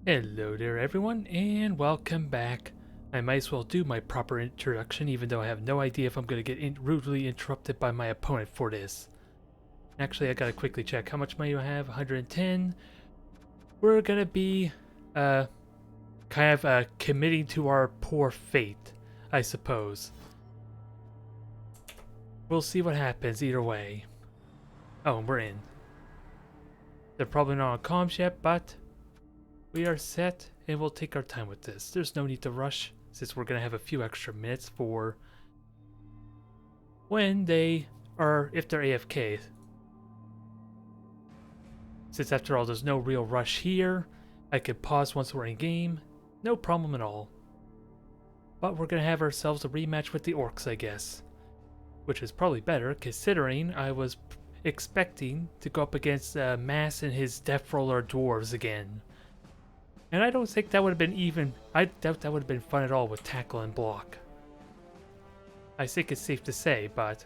Hello there everyone, and welcome back. I might as well do my proper introduction, even though I have no idea if I'm going to get rudely interrupted by my opponent for this. Actually, I gotta quickly check how much money I have. 110. We're gonna be, committing to our poor fate, I suppose. We'll see what happens either way. Oh, and we're in. They're probably not on comms yet, but we are set, and we'll take our time with this. There's no need to rush, since we're going to have a few extra minutes for when they are, if they're AFK. Since after all, there's no real rush here. I could pause once we're in game. No problem at all. But we're going to have ourselves a rematch with the Orcs, I guess. Which is probably better, considering I was expecting to go up against Mass and his Death Roller Dwarves again. And I don't think that would have been I doubt that would have been fun at all with tackle and block. I think it's safe to say, but...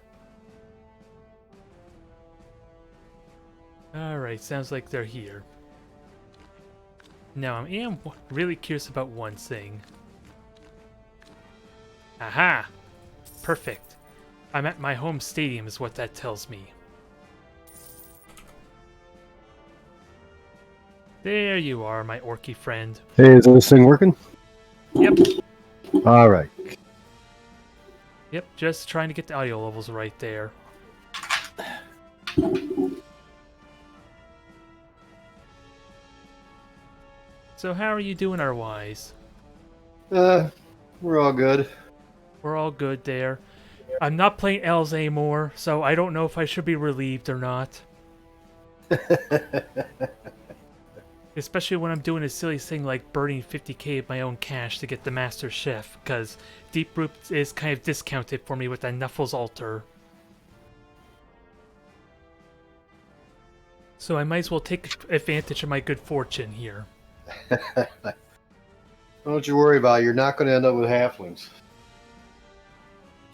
Alright, sounds like they're here. Now, I am really curious about one thing. Aha! Perfect. I'm at my home stadium is what that tells me. There you are, my orky friend. Hey, is this thing working? Yep. All right. Yep, just trying to get the audio levels right there. So how are you doing otherwise? We're all good. We're all good there. I'm not playing L's anymore, so I don't know if I should be relieved or not. Especially when I'm doing a silly thing like burning 50k of my own cash to get the Master Chef, because Deep Root is kind of discounted for me with that Knuffles altar. So I might as well take advantage of my good fortune here. Don't you worry about it. You're not going to end up with halflings.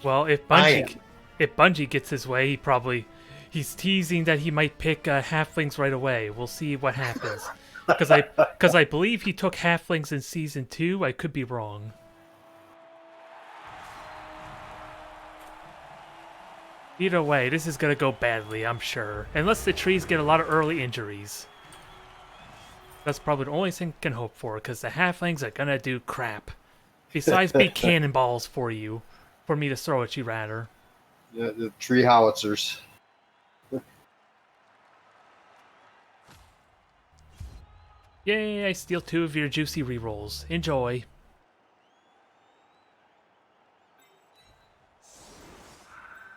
Well, if Bungie gets his way, he's teasing that he might pick halflings right away. We'll see what happens. Because I believe he took halflings in season 2. I could be wrong. Either way, this is gonna go badly, I'm sure. Unless the trees get a lot of early injuries. That's probably the only thing I can hope for, because the halflings are gonna do crap. Besides be cannonballs for you. For me to throw at you, rather. The tree howitzers. Yay, I steal 2 of your juicy rerolls. Enjoy.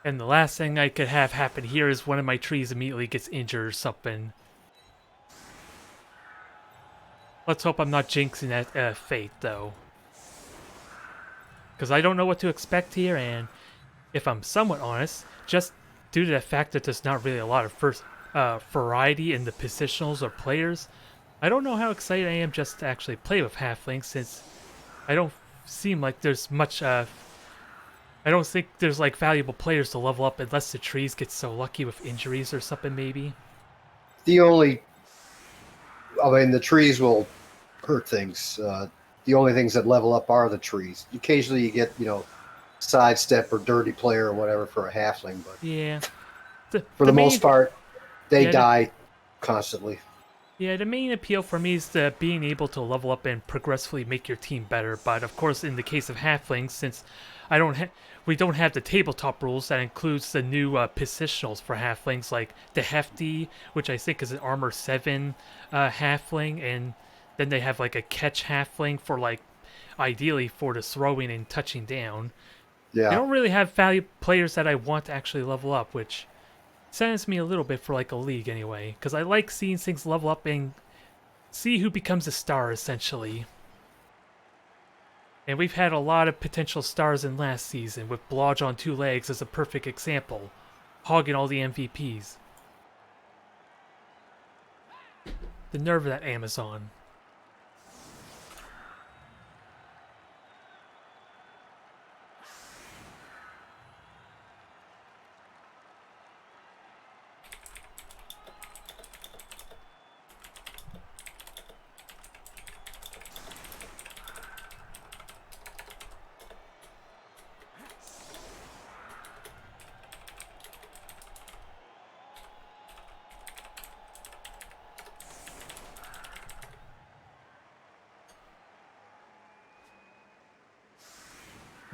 And the last thing I could have happen here is one of my trees immediately gets injured or something. Let's hope I'm not jinxing that fate, though. Because I don't know what to expect here, and if I'm somewhat honest, just due to the fact that there's not really a lot of variety in the positionals or players, I don't know how excited I am just to actually play with halflings, since I don't seem like there's much, I don't think there's like valuable players to level up unless the trees get so lucky with injuries or something maybe. The trees will hurt things. The only things that level up are the trees. Occasionally you get, sidestep or dirty player or whatever for a halfling, but Yeah. for the most part, they die constantly. Yeah, the main appeal for me is being able to level up and progressively make your team better. But of course, in the case of halflings, since we don't have the tabletop rules, that includes the new positionals for halflings, like the Hefty, which I think is an armor 7 halfling, and then they have like a catch halfling for like ideally for the throwing and touching down. Yeah. They don't really have value players that I want to actually level up, which saddens me a little bit for like a league anyway, because I like seeing things level up and see who becomes a star essentially. And we've had a lot of potential stars in last season, with Blodge on 2 legs as a perfect example, hogging all the MVPs. The nerve of that Amazon.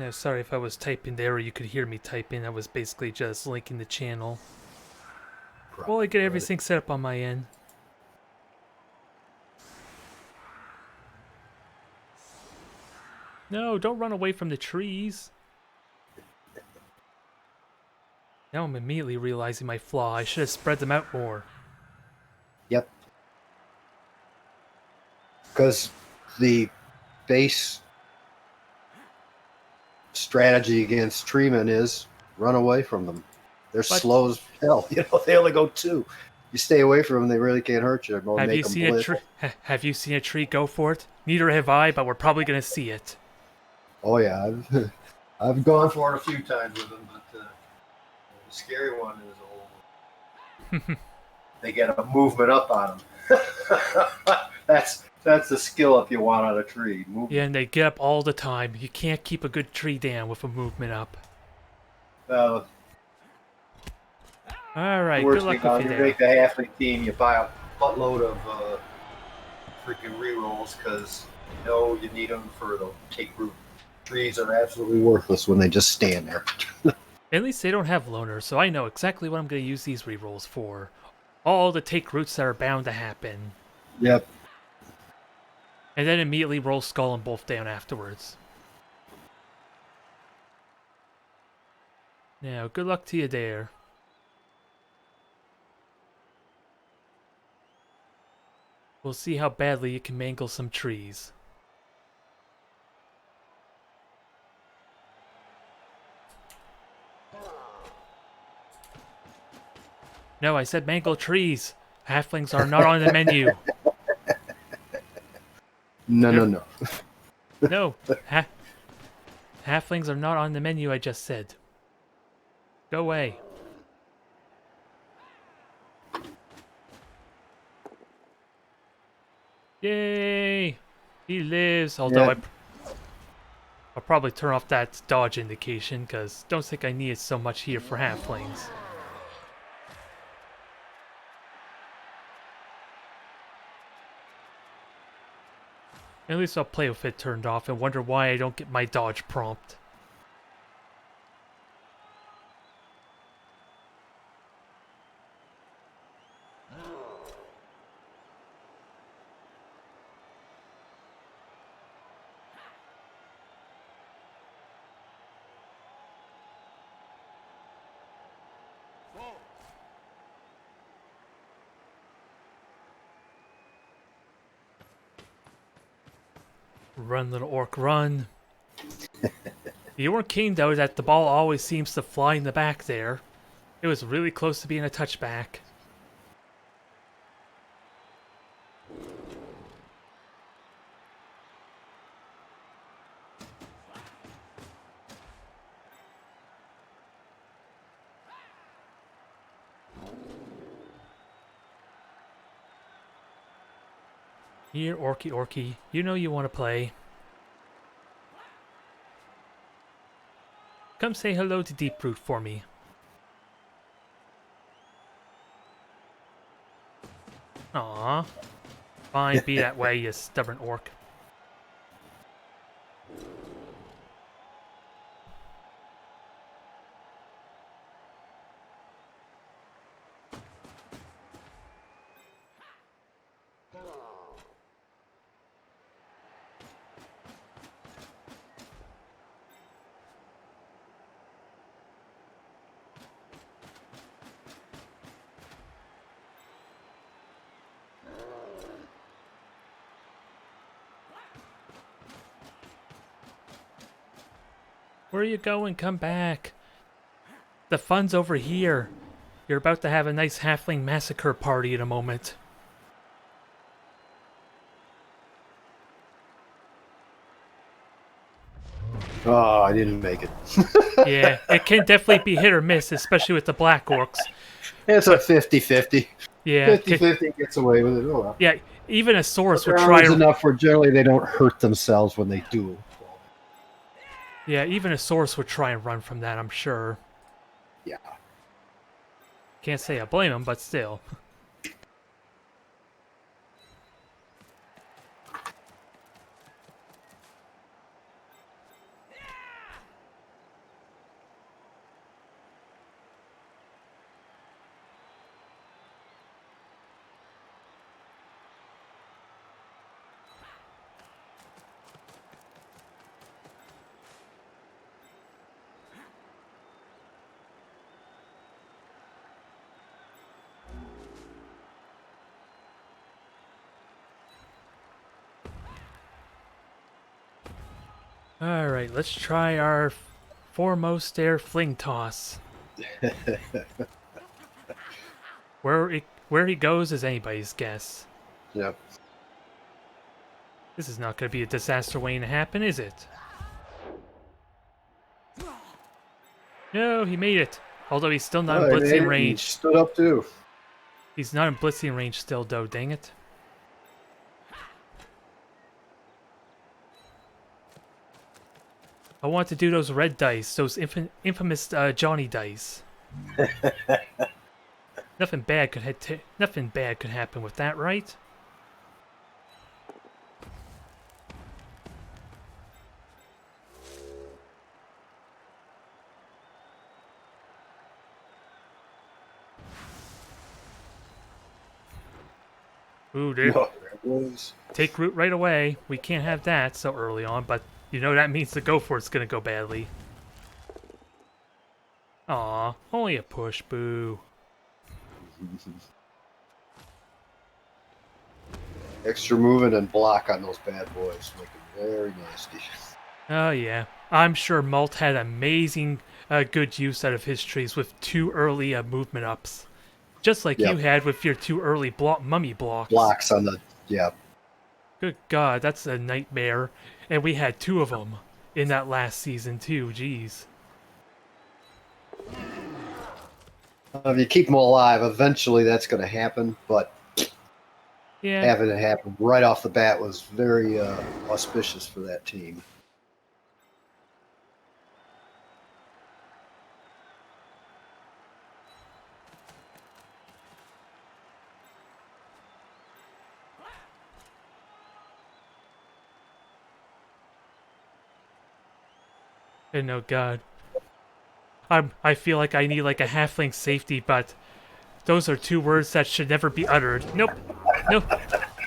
Yeah, sorry if I was typing there or you could hear me typing. I was basically just linking the channel. Well, I get everything set up on my end. No, don't run away from the trees. Now I'm immediately realizing my flaw. I should have spread them out more. Yep. Because the base strategy against treemen is run away from them. They're But slow as hell. You know, they only go 2. You stay away from them, they really can't hurt you. Or have make you them seen a blitz. tree? Have you seen a tree go for it? Neither have I, but we're probably gonna see it. Oh yeah, I've gone for it a few times with them, but the scary one is they get a movement up on them. that's the skill up you want on a tree. Movement. Yeah, and they get up all the time. You can't keep a good tree down with a movement up. Uh, All right, good Worst luck thing with on you you there. make the halfling team, you buy a buttload of freaking rerolls because you know you need them for the take root. Trees are absolutely worthless when they just stand there. At least they don't have loners, so I know exactly what I'm going to use these rerolls for. All the take roots that are bound to happen. Yep. And then immediately roll Skull and Bolt down afterwards. Now, good luck to you there. We'll see how badly you can mangle some trees. No, I said mangle trees. Halflings are not on the menu. No, They're- no, no. No, halflings are not on the menu, I just said. Go away. Yay! He lives, although Yeah. I'll probably turn off that dodge indication, because don't think I need it so much here for halflings. At least I'll play with it turned off and wonder why I don't get my dodge prompt. Run, little orc, run. You weren't keen, though, that the ball always seems to fly in the back there. It was really close to being a touchback. Here, Orky Orky, you know you want to play. Come say hello to Deeproot for me. Aww. Fine, be that way, you stubborn orc. Where are you going? Come back. The fun's over here. You're about to have a nice halfling massacre party in a moment. Oh, I didn't make it. Yeah, it can definitely be hit or miss, especially with the black orcs. It's a 50-50. Yeah, 50-50 gets away with it. Oh well. yeah. Even a Saurus would Their try. armor's enough where generally they don't hurt themselves when they do. Yeah, even a Saurus would try and run from that, I'm sure. Yeah. Can't say I blame him, but still. Alright, let's try our foremost air fling toss. Where he goes is anybody's guess. Yep. This is not going to be a disaster waiting to happen, is it? No, he made it. Although he's still not in He made blitzing it. He range. stood up too. He's not in blitzing range still, though, dang it. I want to do those red dice, those infamous Johnny dice. Nothing bad could happen with that, right? Ooh, dude. No, there it was. Take root right away. We can't have that so early on, but you know that means the go for it's gonna go badly. Aw, only a push, boo. Extra moving and block on those bad boys. Make it very nasty. Oh yeah, I'm sure Malt had amazing good use out of his trees with 2 early movement ups. Just like you had with your 2 early mummy blocks. Blocks on the, yeah. Good God, that's a nightmare. And we had 2 of them in that last season too, jeez. If you keep them alive, eventually that's going to happen, but Yeah. having it happen right off the bat was very auspicious for that team. And oh God. I feel like I need like a halfling safety, but those are 2 words that should never be uttered. Nope. Nope.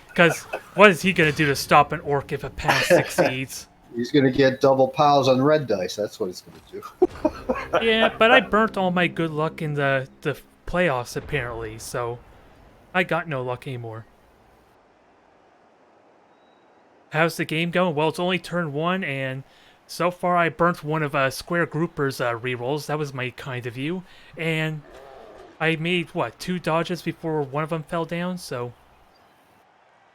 Because what is he going to do to stop an orc if a pass succeeds? He's going to get double pows on red dice. That's what he's going to do. Yeah, but I burnt all my good luck in the playoffs, apparently, so I got no luck anymore. How's the game going? Well, it's only turn 1, and so far I burnt one of Square Grouper's rerolls. That was my kind of you. And I made, what, 2 dodges before one of them fell down, so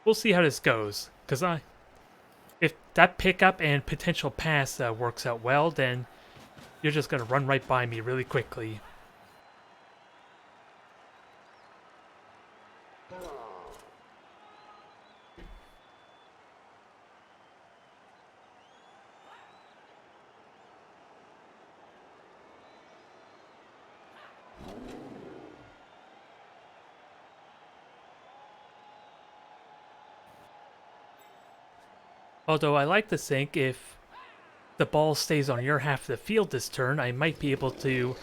we'll see how this goes. Because if that pickup and potential pass works out well, then you're just going to run right by me really quickly. Although I like to think if the ball stays on your half of the field this turn, I might be able to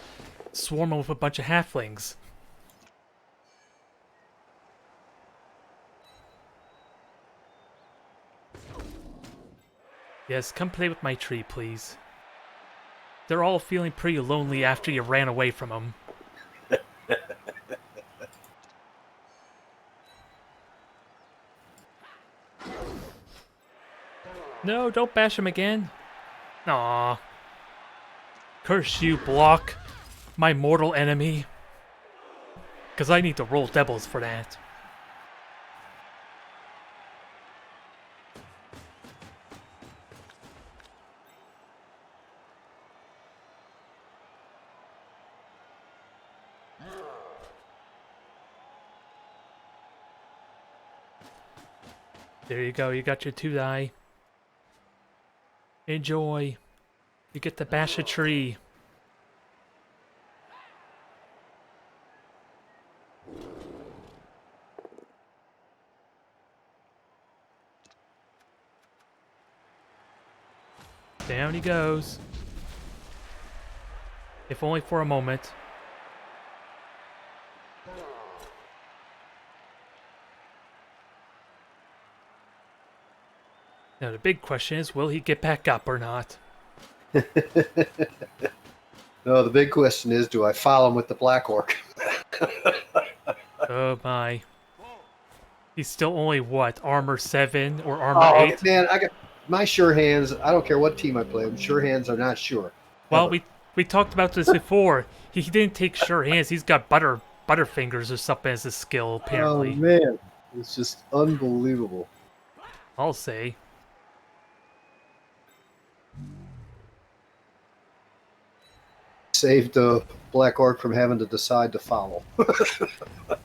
swarm them with a bunch of halflings. Yes, come play with my tree, please. They're all feeling pretty lonely after you ran away from them. No, don't bash him again. Aw. Curse you, block. My mortal enemy. Because I need to roll devils for that. There you go, you got your 2 die. Enjoy. You get to bash a tree. Down he goes. If only for a moment. Now the big question is, will he get back up or not? No, the big question is, do I follow him with the black orc? Oh my. He's still only, what, armor 7 or armor 8? Man, my sure hands, I don't care what team I play, sure hands are not sure. Well, Ever. we talked about this before. He didn't take sure hands. He's got butterfingers or something as a skill, apparently. Oh man, it's just unbelievable. I'll say. Saved the Black Orc from having to decide to foul.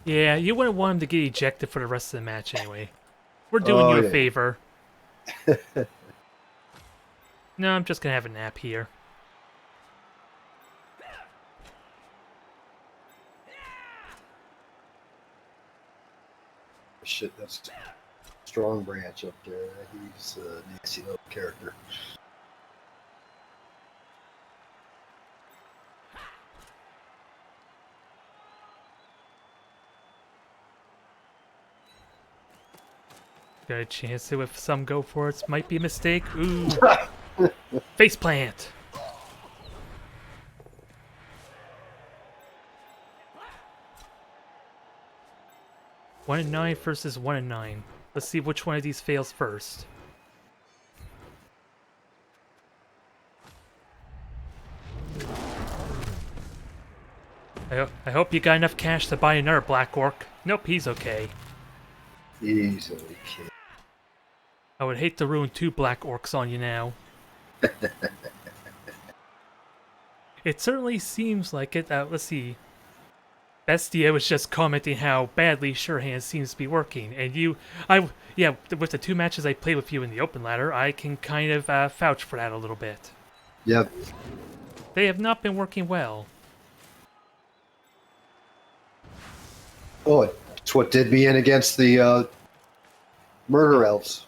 Yeah, you wouldn't want him to get ejected for the rest of the match anyway. We're doing you a favor. No, I'm just gonna have a nap here. Shit, that's strong branch up there. He's a nasty little character. Got a chance to, if some go for it, might be a mistake. Ooh. Face plant. One and 9 versus 1 and 9. Let's see which one of these fails first. I hope you got enough cash to buy another Black Orc. Nope, he's okay. Easily okay. I would hate to ruin 2 Black Orcs on you now. It certainly seems like it. Let's see. Bestia was just commenting how badly Sure Hands seems to be working, and yeah, with the 2 matches I played with you in the open ladder, I can kind of vouch for that a little bit. Yep. They have not been working well. Oh, it's what did me in against the murder elves.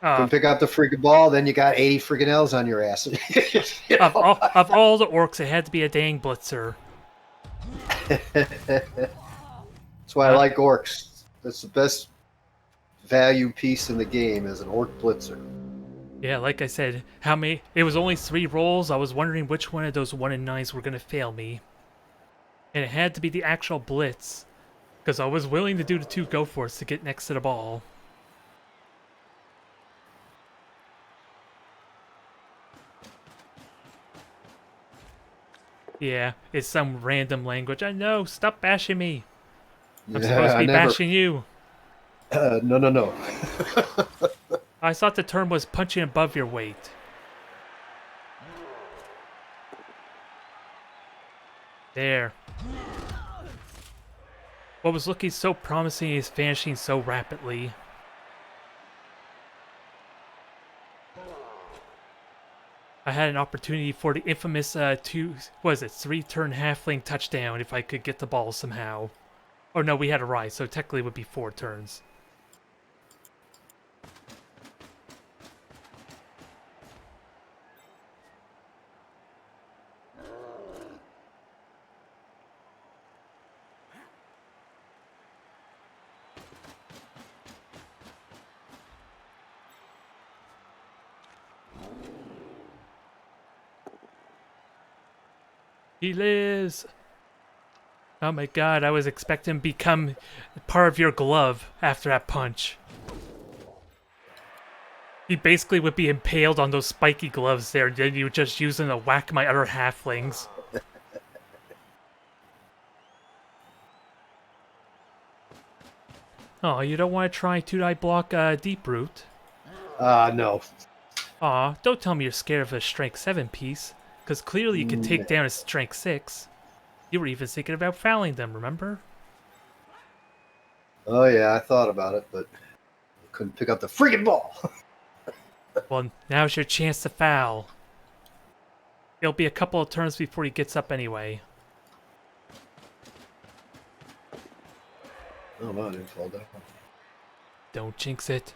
Couldn't pick up the freaking ball, then you got 80 freaking elves on your ass. Of all the orcs, it had to be a dang blitzer. That's why I like orcs. That's the best value piece in the game is an orc blitzer. Yeah, like I said, it was only 3 rolls. I was wondering which one of those 1 and 9s were going to fail me. And it had to be the actual blitz, because I was willing to do the 2 go-for-its to get next to the ball. Yeah, it's some random language. I know, stop bashing me. I'm supposed to be bashing you. No. I thought the term was punching above your weight. There. What was looking so promising is vanishing so rapidly. I had an opportunity for the infamous 3-turn halfling touchdown if I could get the ball somehow. Oh no, we had a rise, so technically it would be 4 turns. He lives! Oh my god, I was expecting him to become part of your glove after that punch. He basically would be impaled on those spiky gloves there, then you would just use them to whack my other halflings. Oh, you don't want to try 2-die block Deep Root? No. Aw, don't tell me you're scared of a Strength 7 piece. Because clearly you can take down a Strength 6. You were even thinking about fouling them, remember? Oh yeah, I thought about it, but couldn't pick up the freaking ball. Well, now's your chance to foul. It'll be a couple of turns before he gets up anyway. Oh no, I didn't fall down. Don't jinx it.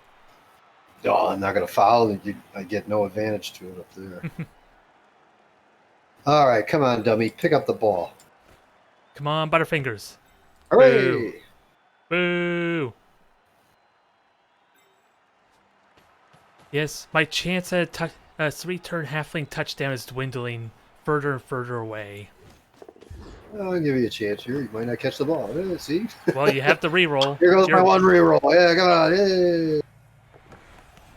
No, I'm not going to foul, and I get no advantage to it up there. All right, come on, dummy. Pick up the ball. Come on, Butterfingers. Hooray! Boo! Boo! Yes, my chance at a 3-turn halfling touchdown is dwindling further and further away. I'll give you a chance here. You might not catch the ball. See? Well, you have to reroll. Here goes my one reroll. Yeah, come on. Yeah.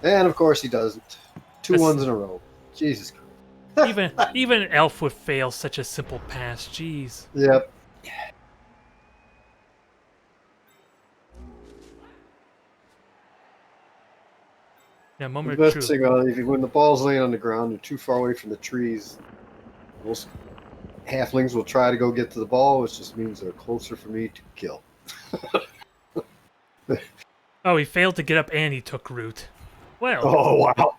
And of course he doesn't. Two That's- ones in a row. Jesus Christ. even an elf would fail such a simple pass. Jeez. Yep. Now, The moment of best truth. thing when the ball's laying on the ground, they're too far away from the trees. Most halflings will try to go get to the ball, which just means they're closer for me to kill. Oh, he failed to get up and he took root. Well, Oh wow!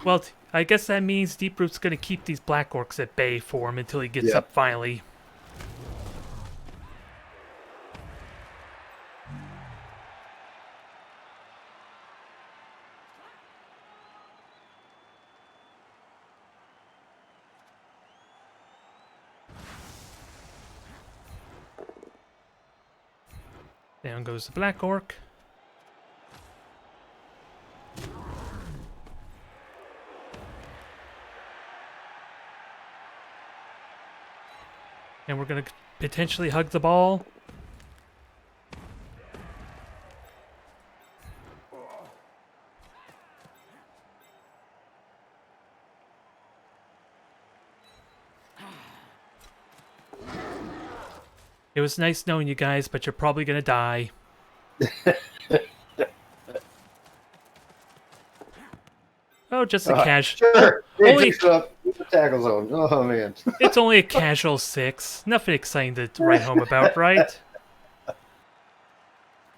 well, I guess that means Deeproot's gonna keep these black orcs at bay for him until he gets Yep. up finally. Down goes the black orc. And we're gonna potentially hug the ball. It was nice knowing you guys, but you're probably gonna die. Oh, just a casual. Sure. Hey, Only- fix it up. The tackle zone. Oh man. It's only a casual 6. Nothing exciting to write home about, right?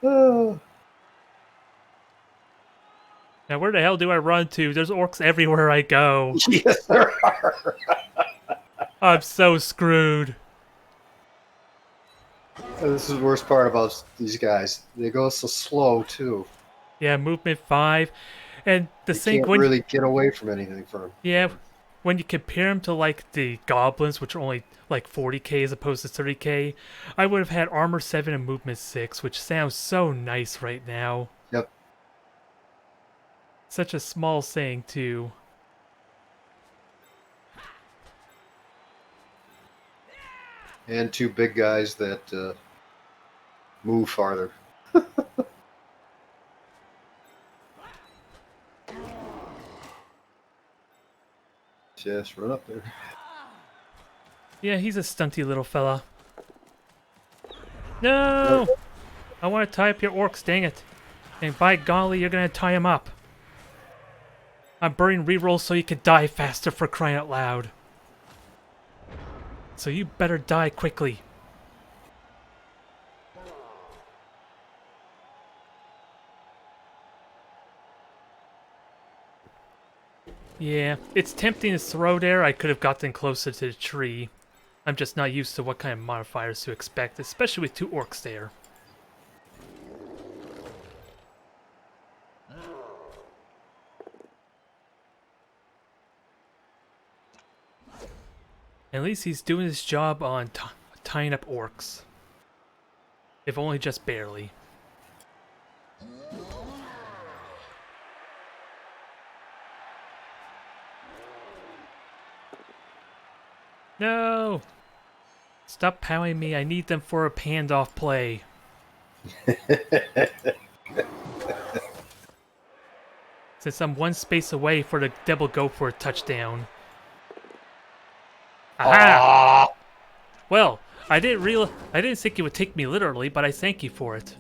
Oh. Now, where the hell do I run to? There's orcs everywhere I go. Yes, there are. I'm so screwed. This is the worst part about these guys. They go so slow too. Yeah, movement 5. And the You thing can't when really get away from anything from them. yeah, when you compare them to like the goblins, which are only like 40k as opposed to 30k, I would have had armor 7 and movement 6, which sounds so nice right now. Yep. Such a small saying too. And two big guys that move farther. Just run up there. Yeah, he's a stunty little fella. No! I want to tie up your orcs, dang it. And by golly, you're gonna tie him up. I'm burning rerolls so you could die faster, for crying out loud. So you better die quickly. Yeah, it's tempting to throw there. I could have gotten closer to the tree. I'm just not used to what kind of modifiers to expect, especially with two orcs there. At least he's doing his job on tying up orcs. If only just barely. No! Stop powering me. I need them for a handoff play. Since I'm one space away for the double go for a touchdown. Aha! Well, I didn't think it would take me literally, but I thank you for it.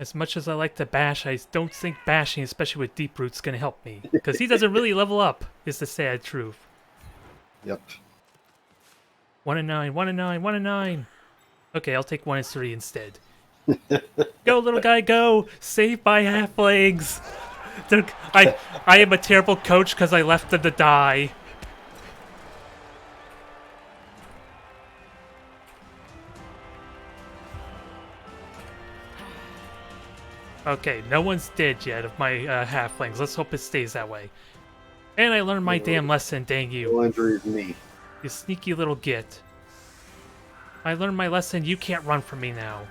As much as I like to bash, I don't think bashing, especially with Deep Root's gonna help me. Because he doesn't really level up, is the sad truth. Yep. 1 and 9, 1 and 9, 1 and 9. Okay, I'll take 1 and 3 instead. Go, little guy, go! Save my halflings! I am a terrible coach because I left them to die. Okay, no one's dead yet of my halflings. Let's hope it stays that way. And I learned my damn lesson, dang you. No injury to me. You sneaky little git. I learned my lesson, you can't run from me now.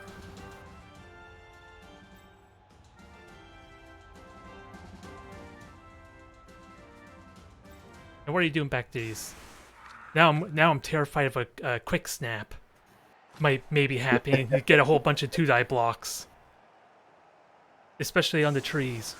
And what are you doing back to these? Now I'm terrified of a quick snap. Might maybe happen. You get a whole bunch of 2-die blocks. Especially on the trees.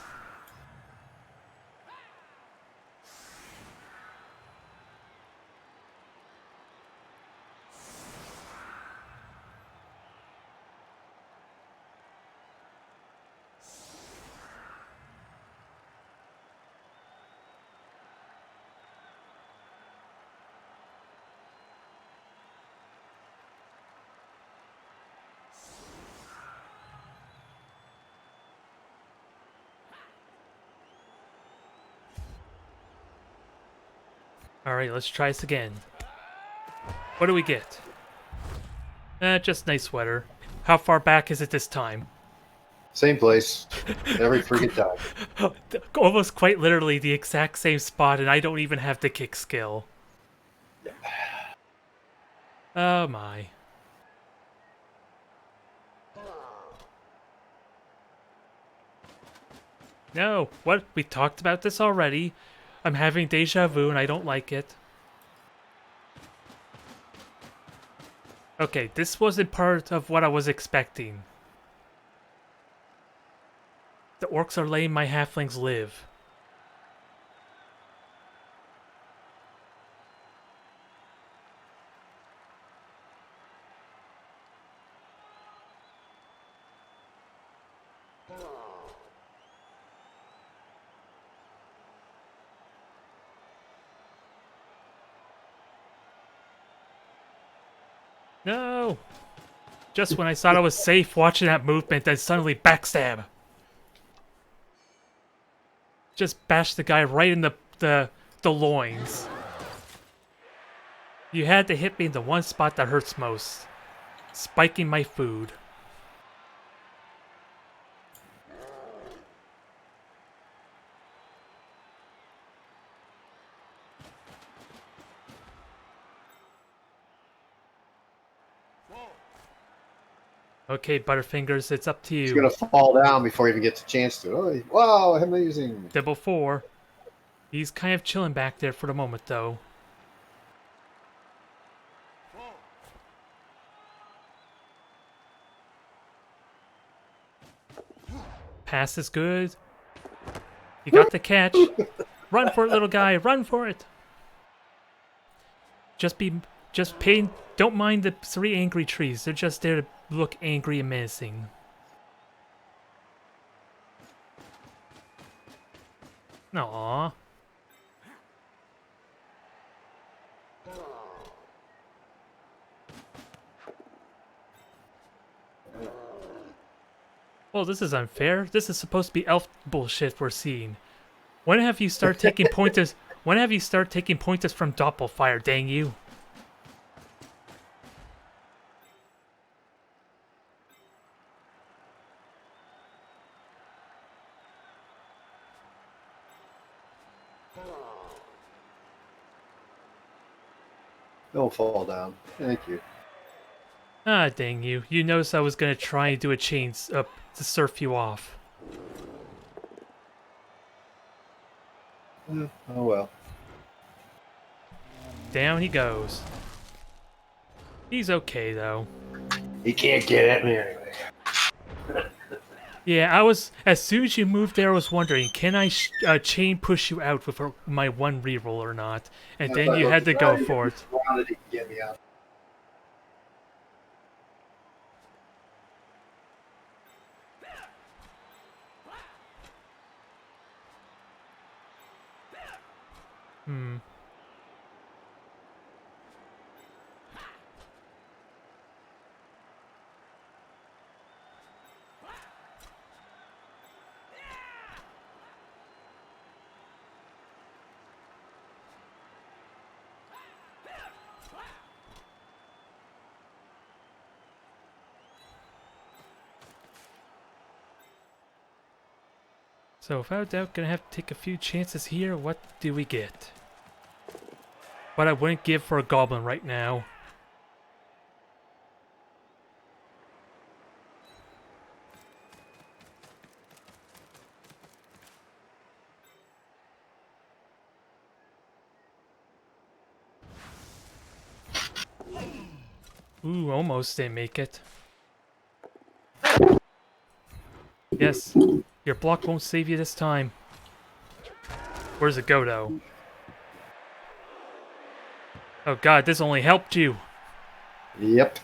Alright, let's try this again. What do we get? Just nice sweater. How far back is it this time? Same place. Every freaking time. Almost quite literally the exact same spot, and I don't even have the kick skill. Oh my. No, what? We talked about this already. I'm having deja vu and I don't like it. Okay, this wasn't part of what I was expecting. The orcs are letting my halflings live. No! Just when I thought I was safe watching that movement, then suddenly backstab. Just bash the guy right in the loins. You had to hit me in the one spot that hurts most. Spiking my food. Okay, Butterfingers, it's up to you. He's gonna fall down before he even gets a chance to. Oh, wow, amazing. Double 4. He's kind of chilling back there for the moment, though. Pass is good. You got the catch. Run for it, little guy. Run for it. Just pay. Don't mind the 3 angry trees. They're just there to look angry and menacing. Aww. Well, this is unfair. This is supposed to be elf bullshit we're seeing. When have you start taking pointers? When have you start taking pointers from Doppelfire? Dang you! Don't fall down. Thank you. Ah, dang you! You noticed I was gonna try and do a chains up to surf you off. Oh well. Down he goes. He's okay though. He can't get at me anyway. Yeah, I was. As soon as you moved there, I was wondering, can I chain push you out with my 1 reroll or not? And then you had to go for it. Wanted to get me out. Hmm. So without doubt, gonna have to take a few chances here. What do we get? What I wouldn't give for a goblin right now. Ooh, almost didn't make it. Yes, your block won't save you this time. Where's it go, though? Oh god, this only helped you. Yep.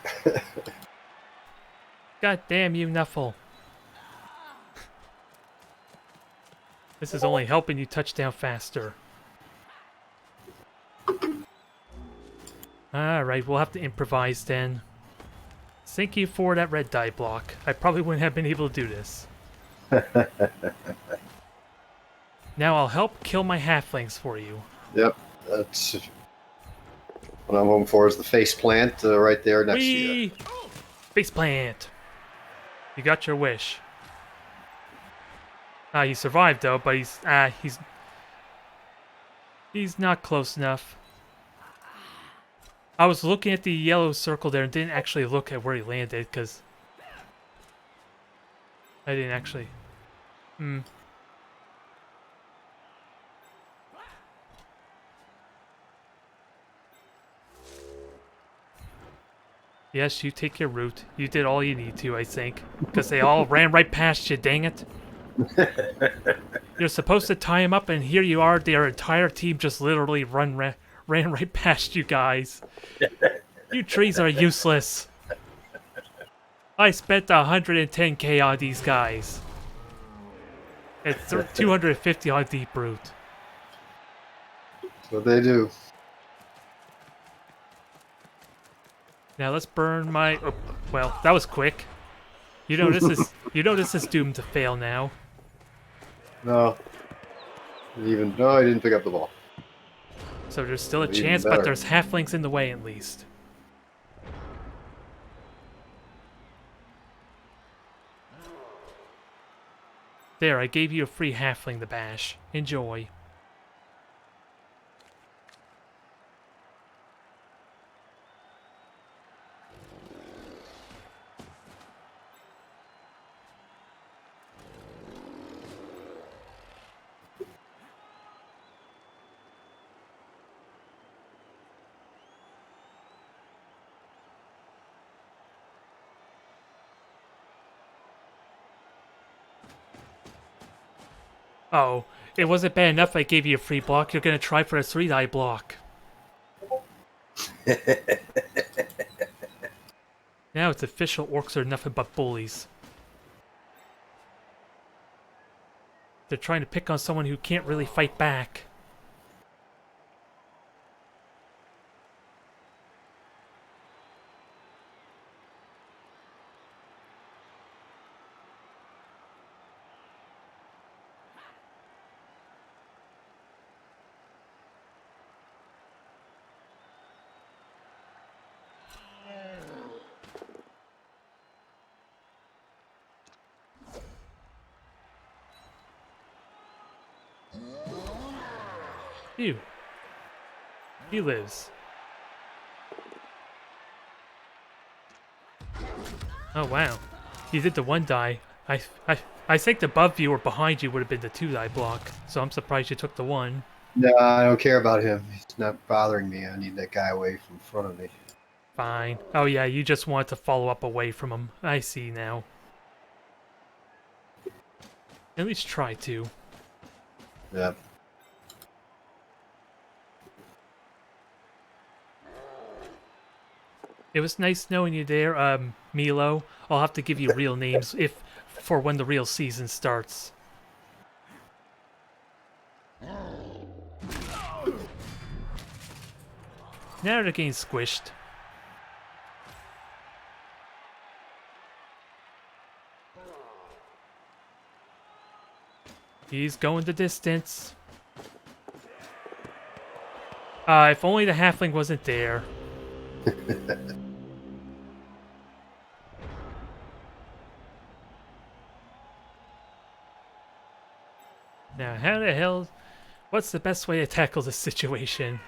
God damn you, Nuffle. This is only helping you touch down faster. Alright, we'll have to improvise then. Thank you for that red die block. I probably wouldn't have been able to do this. Now I'll help kill my halflings for you. Yep. That's what I'm hoping for is the face plant right there next to you. Face plant. You got your wish. He survived though, but he's not close enough. I was looking at the yellow circle there and didn't actually look at where he landed because I didn't actually. Yes, you take your route. You did all you need to, I think. Because they all ran right past you, dang it. You're supposed to tie him up, and here you are, their entire team just literally ran right past you guys. You trees are useless. I spent 110k on these guys. It's 250 on Deep Root. That's what they do. Now let's burn my. Oh, well, that was quick. You know this is doomed to fail now. No. No, I didn't pick up the ball. So there's still a Even chance, better. but there's halflings in the way at least. There, I gave you a free halfling to bash. Enjoy. Oh, it wasn't bad enough I gave you a free block. You're gonna try for a 3-die block. Now it's official, orcs are nothing but bullies. They're trying to pick on someone who can't really fight back. Phew. He lives. Oh wow. You did the 1-die. I think the above you or behind you would have been the 2-die block, so I'm surprised you took the 1. No, I don't care about him. He's not bothering me. I need that guy away from front of me. Fine. Oh yeah, you just wanted to follow up away from him. I see now. At least try to. Yep. It was nice knowing you there, Milo. I'll have to give you real names for when the real season starts. Now they're getting squished. He's going the distance. If only the halfling wasn't there. Now, how the hell... What's the best way to tackle this situation?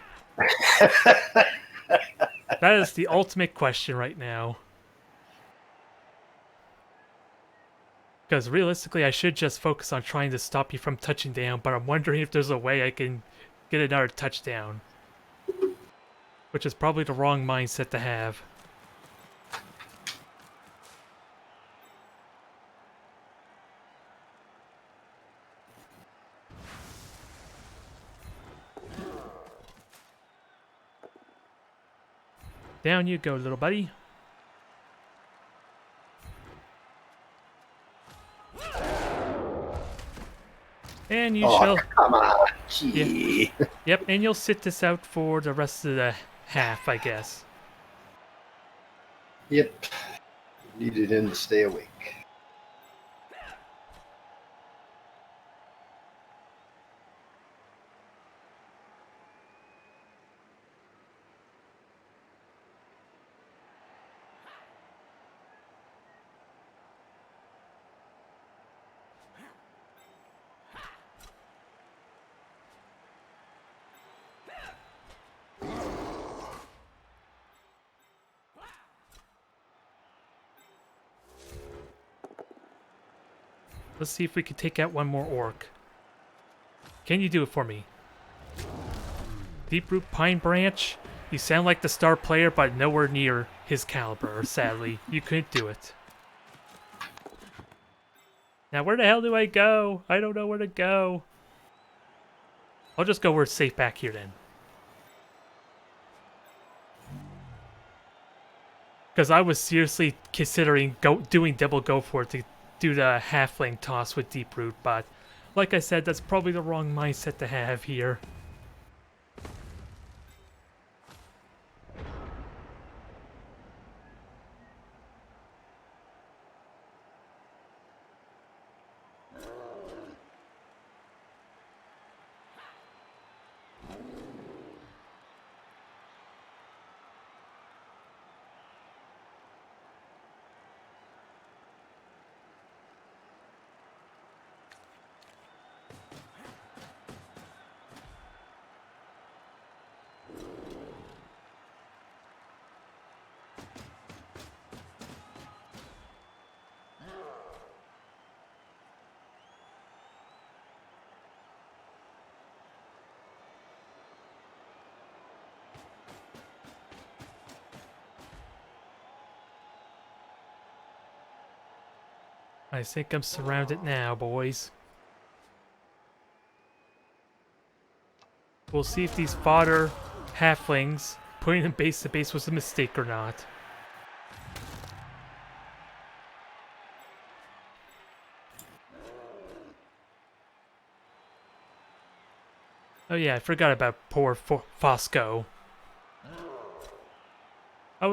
That is the ultimate question right now. Because realistically, I should just focus on trying to stop you from touching down, but I'm wondering if there's a way I can get another touchdown which is probably the wrong mindset to have. Down you go, little buddy. And you shall... come on. Gee. Yep, and you'll sit this out for the rest of the half, I guess. Yep. Needed him to stay awake. Let's see if we can take out one more orc. Can you do it for me? Deep Root Pine Branch? You sound like the star player, but nowhere near his caliber, sadly. You couldn't do it. Now where the hell do I go? I don't know where to go. I'll just go where it's safe back here then. Because I was seriously considering doing double go for it to do the halfling toss with Deep Root, but like I said, that's probably the wrong mindset to have here. I think I'm surrounded now, boys. We'll see if these fodder halflings putting them base to base was a mistake or not. Oh yeah, I forgot about poor Fosco.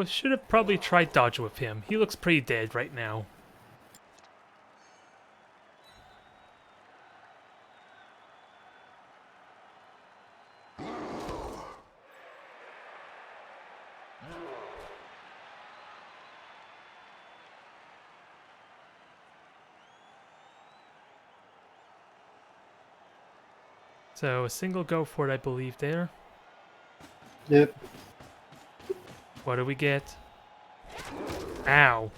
Should have probably tried dodge with him. He looks pretty dead right now. So a single go for it, I believe, there. Yep. What do we get? Ow.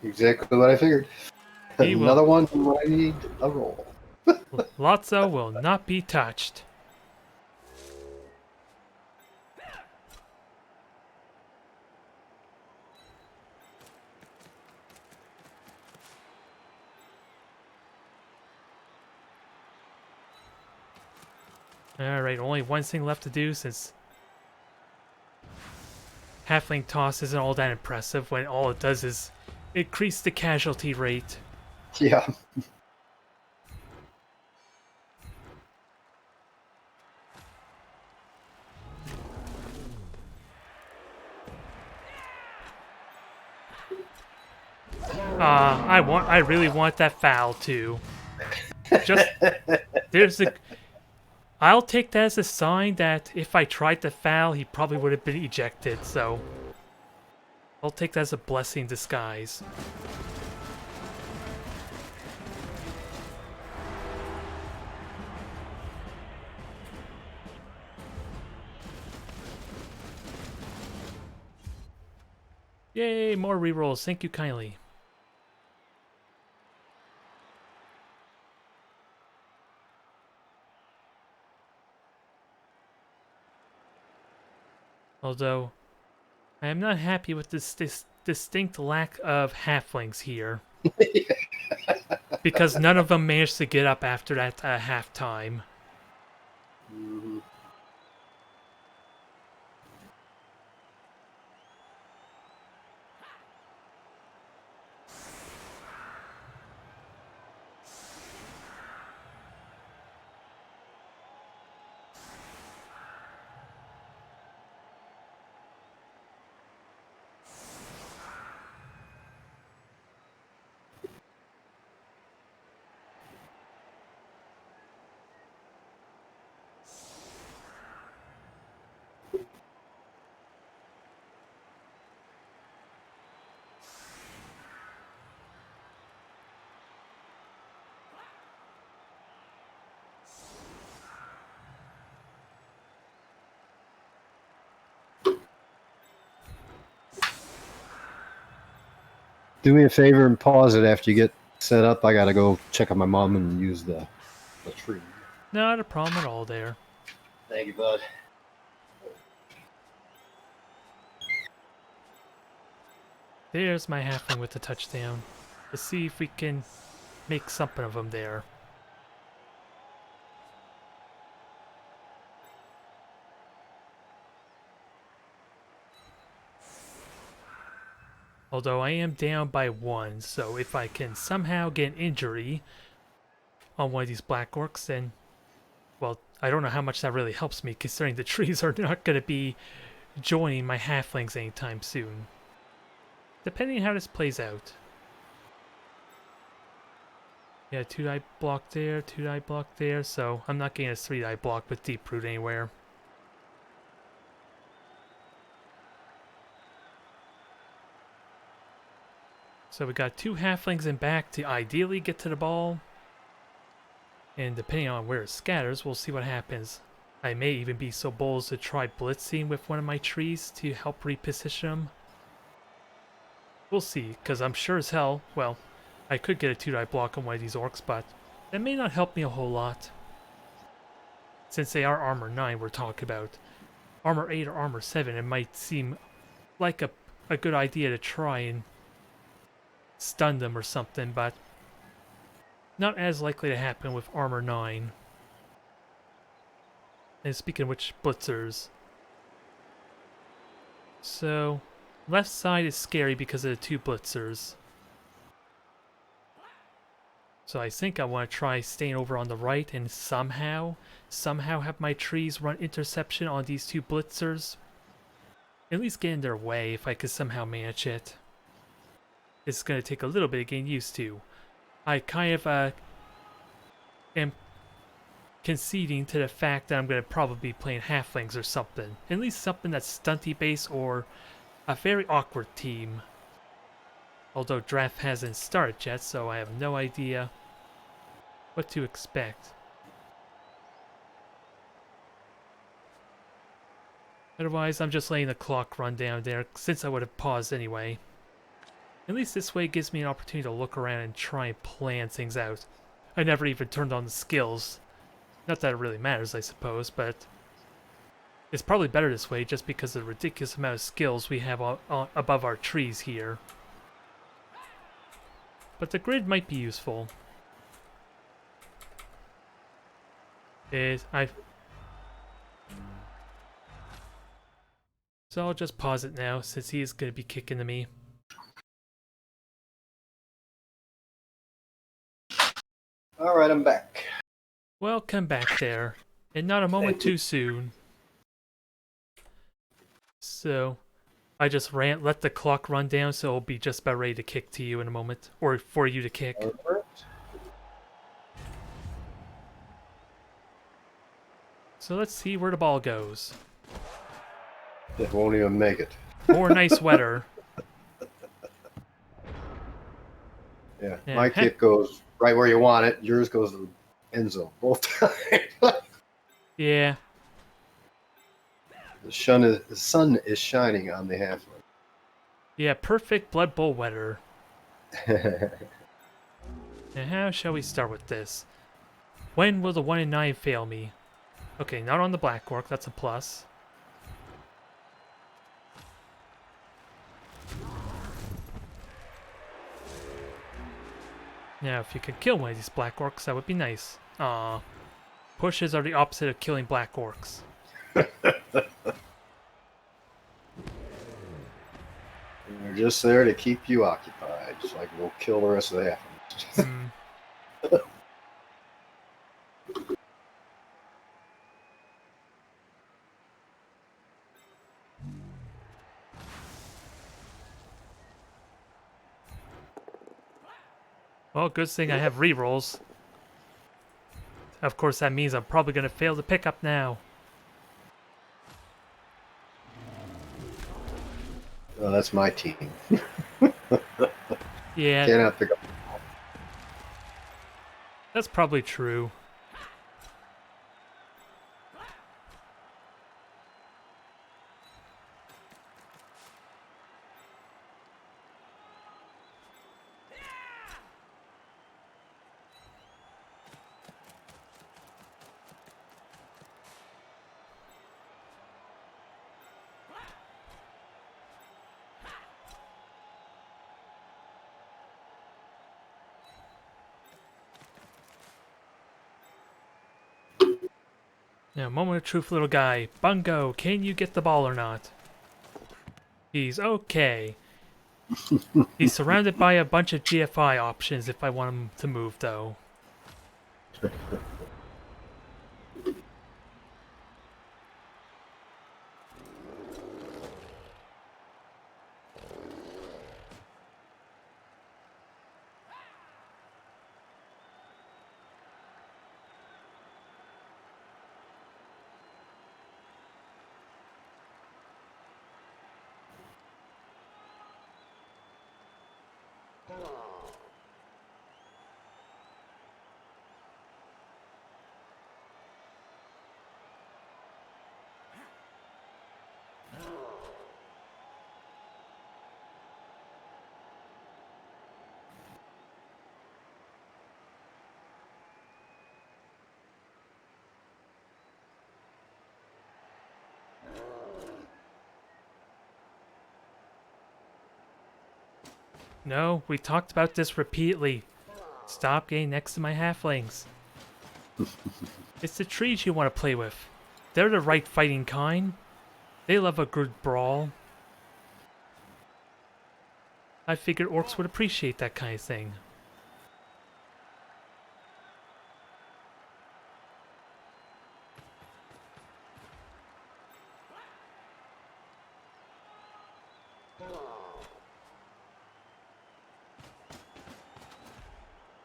Exactly what I figured. Another one I need a roll. Lotso will not be touched. Alright, only one thing left to do since Halfling Toss isn't all that impressive when all it does is increase the casualty rate. Yeah. I really want that foul too. I'll take that as a sign that if I tried to foul, he probably would have been ejected, so I'll take that as a blessing in disguise. Yay, more rerolls. Thank you kindly. Although, I am not happy with this distinct lack of halflings here. Because none of them managed to get up after that halftime. Mhm. Do me a favor and pause it after you get set up. I gotta go check on my mom and use the tree. Not a problem at all there. Thank you, bud. There's my halfling with the touchdown. Let's see if we can make something of him there. Although I am down by 1, so if I can somehow get an injury on one of these black orcs, then, well, I don't know how much that really helps me, considering the trees are not going to be joining my halflings anytime soon. Depending on how this plays out. Yeah, 2-die block there, 2-die block there, so I'm not getting a 3-die block with Deep Root anywhere. So we got 2 halflings in back to ideally get to the ball. And depending on where it scatters, we'll see what happens. I may even be so bold as to try blitzing with one of my trees to help reposition them. We'll see, because I'm sure as hell, well, I could get a 2-die block on one of these orcs, but that may not help me a whole lot. Since they are armor 9 we're talking about. Armor 8 or armor 7, it might seem like a good idea to try and stun them or something, but not as likely to happen with armor 9. And speaking of which, blitzers. So, left side is scary because of the 2 blitzers. So I think I want to try staying over on the right and somehow have my trees run interception on these 2 blitzers. At least get in their way if I could somehow manage it. It's going to take a little bit of getting used to. I kind of am conceding to the fact that I'm going to probably be playing halflings or something. At least something that's stunty base or a very awkward team. Although draft hasn't started yet, so I have no idea what to expect. Otherwise, I'm just letting the clock run down there, since I would have paused anyway. At least this way gives me an opportunity to look around and try and plan things out. I never even turned on the skills. Not that it really matters, I suppose, but it's probably better this way just because of the ridiculous amount of skills we have above our trees here. But the grid might be useful. So I'll just pause it now, since he is going to be kicking to me. All right, I'm back. Welcome back there, and not a moment too soon. So, I just let the clock run down, so it'll be just about ready to kick to you in a moment, or for you to kick. All right. So let's see where the ball goes. It won't even make it. More nice weather. Yeah, Yeah, my kick goes right where you want it. Yours goes to the end zone both times. Yeah. The sun is shining on the halfling. Yeah, perfect Blood Bowl weather. Now how shall we start with this? When will the 1 in 9 fail me? Okay, not on the Black Orc, that's a plus. Now, if you could kill one of these black orcs, that would be nice. Aw. Pushes are the opposite of killing black orcs. They're just there to keep you occupied, just like we'll kill the rest of the Halflings. Hmm. Well, good thing I have rerolls. Of course, that means I'm probably going to fail the pickup now. Oh, that's my team. Yeah, Cannot pick up. that's probably true. Now, moment of truth, little guy. Bungo, can you get the ball or not? He's okay. He's surrounded by a bunch of GFI options if I want him to move, though. No, we talked about this repeatedly. Stop getting next to my halflings. It's the trees you want to play with. They're the right fighting kind. They love a good brawl. I figured orcs would appreciate that kind of thing.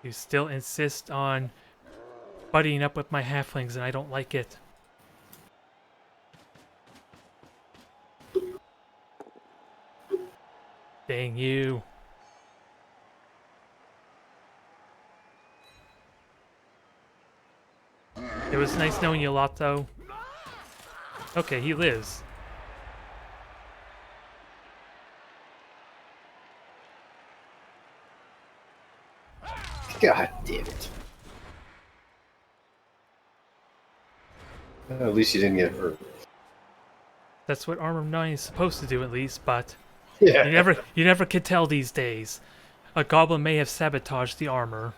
You still insist on buddying up with my halflings and I don't like it. Dang you. It was nice knowing you a lot, though. Okay, he lives. God damn it. At least you didn't get hurt. That's what Armor 9 is supposed to do, at least, but Yeah. you never can tell these days. A goblin may have sabotaged the armor.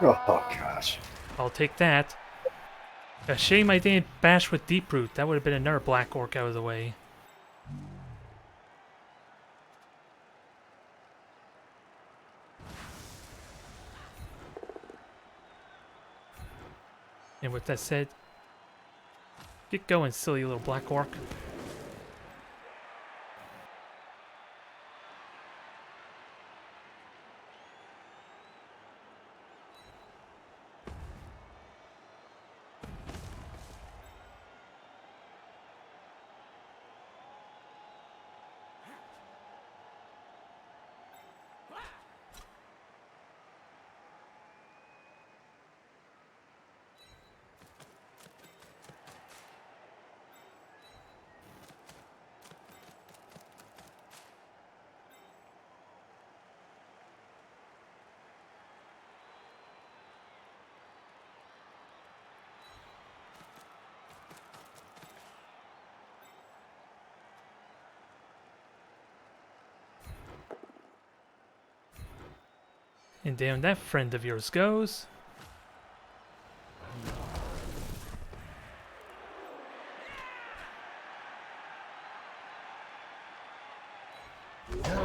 Oh, gosh. I'll take that. A shame I didn't bash with Deep Root. That would have been another black orc out of the way. And with that said, get going, silly little black orc. And down that friend of yours goes.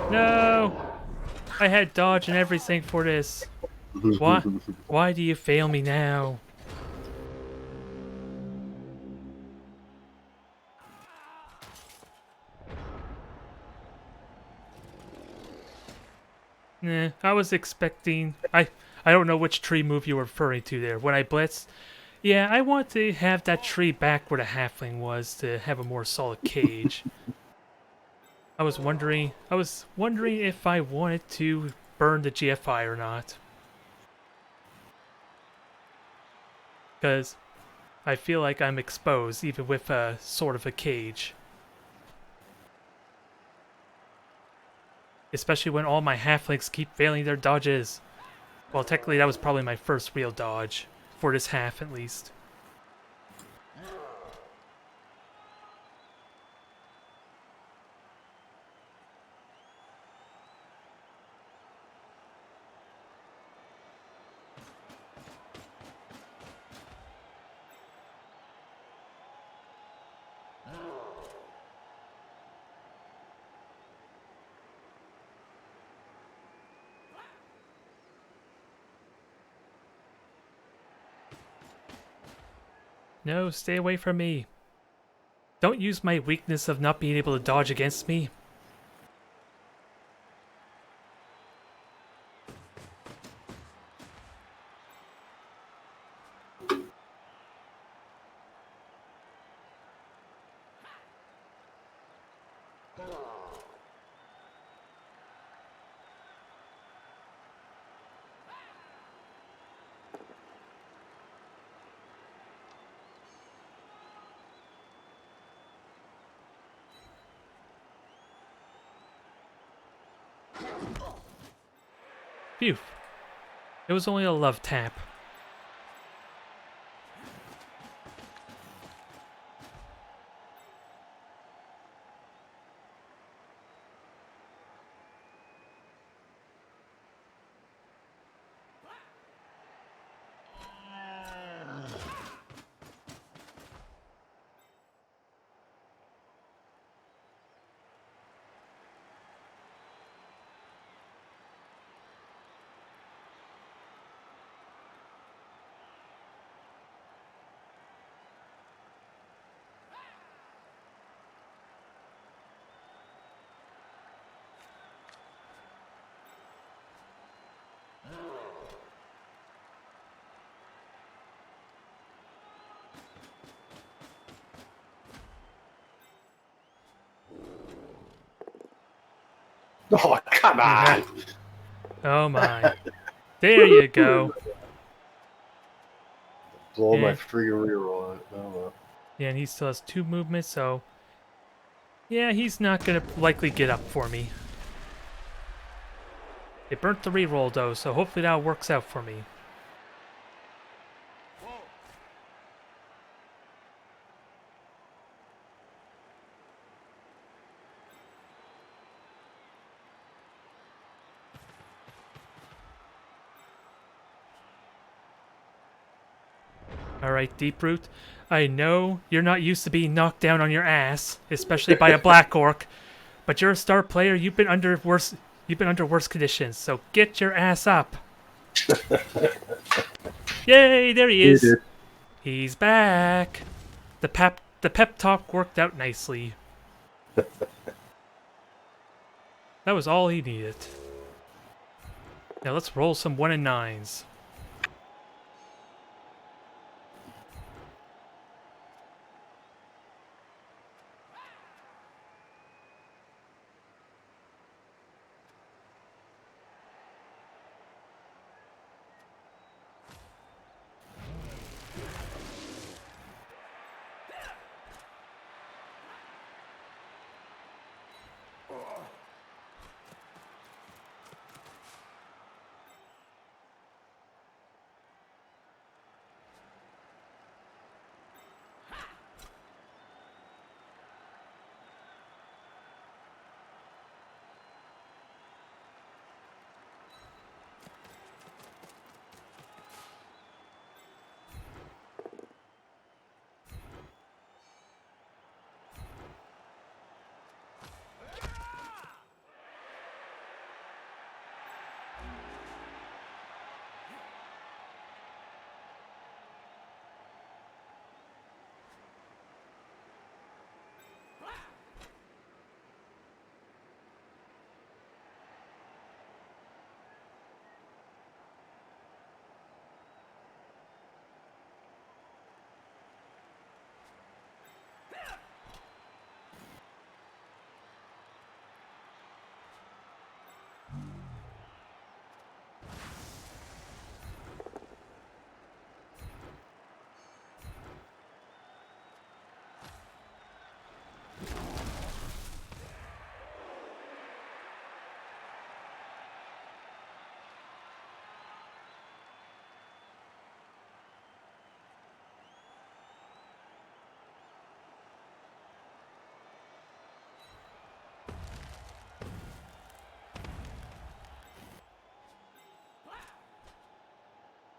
No! I had dodge and everything for this. Why? Why do you fail me now? Nah, I was expecting... I don't know which tree move you were referring to there. When I blitzed... Yeah, I want to have that tree back where the halfling was to have a more solid cage. I was wondering if I wanted to burn the GFI or not. Because I feel like I'm exposed even with a sort of a cage. Especially when all my halflings keep failing their dodges. Well, technically that was probably my first real dodge. For this half, at least. No, stay away from me. Don't use my weakness of not being able to dodge against me. Phew. It was only a love tap. Oh, come on! Oh my. There you go. Blow my Yeah. free reroll on it. Oh, well. Yeah, and he still has 2 movements, so... Yeah, he's not gonna likely get up for me. It burnt the reroll though, so hopefully that works out for me. Alright, Deeproot. I know you're not used to being knocked down on your ass, especially by a black orc, but you're a star player, you've been under worse conditions, so get your ass up. Yay, there he is. He's back. The pep talk worked out nicely. That was all he needed. Now let's roll some 1 and 9s.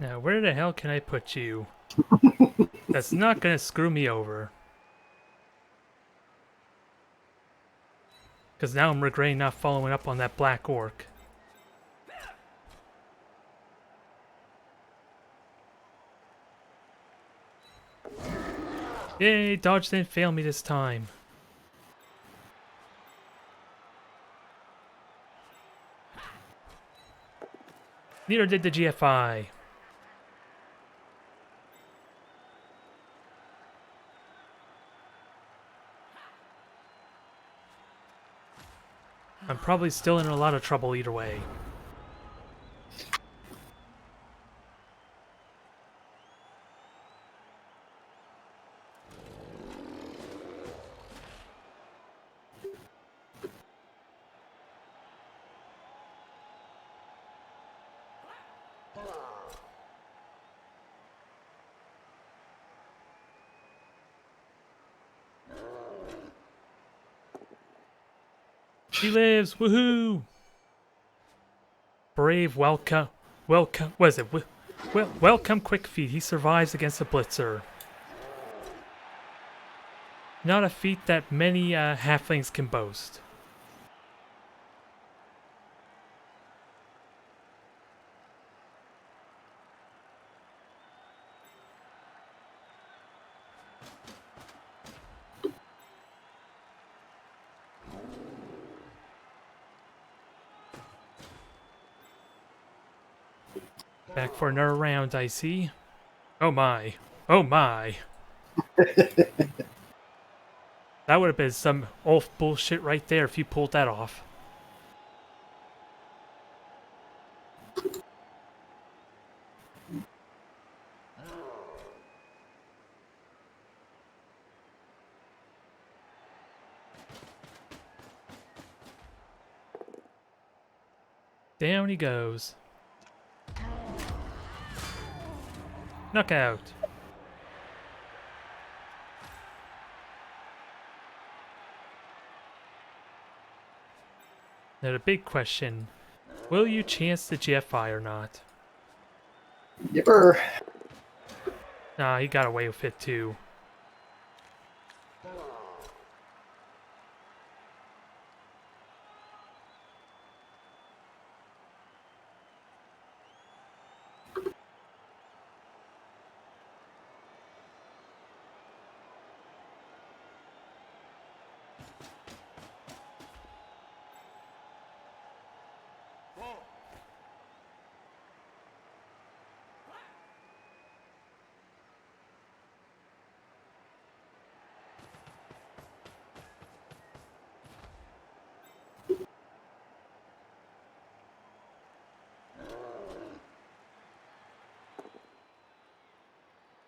Now, where the hell can I put you? That's not gonna screw me over. Because now I'm regretting not following up on that black orc. Yay, dodge didn't fail me this time. Neither did the GFI. I'm probably still in a lot of trouble either way. She lives! Woohoo! Brave, welcome, what is it? Welcome Quick Feet. He survives against a blitzer. Not a feat that many halflings can boast. Back for another round, I see. Oh my. Oh my. That would have been some oaf bullshit right there if you pulled that off. Down he goes. Knockout. Now the big question, will you chance the GFI or not? Yipper. Nah, he got away with it too.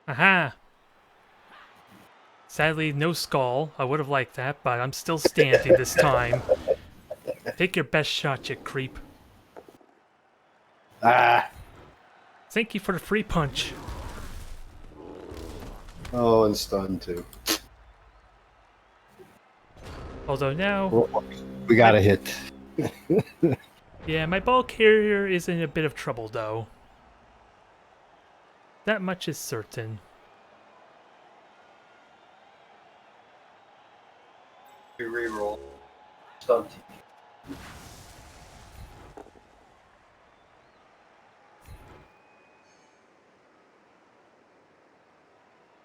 Aha! Sadly, no skull. I would have liked that, but I'm still standing this time. Take your best shot, you creep. Ah. Thank you for the free punch. Oh, and stun too. Although now... We got a hit. Yeah, my ball carrier is in a bit of trouble, though. That much is certain. We reroll. Stun.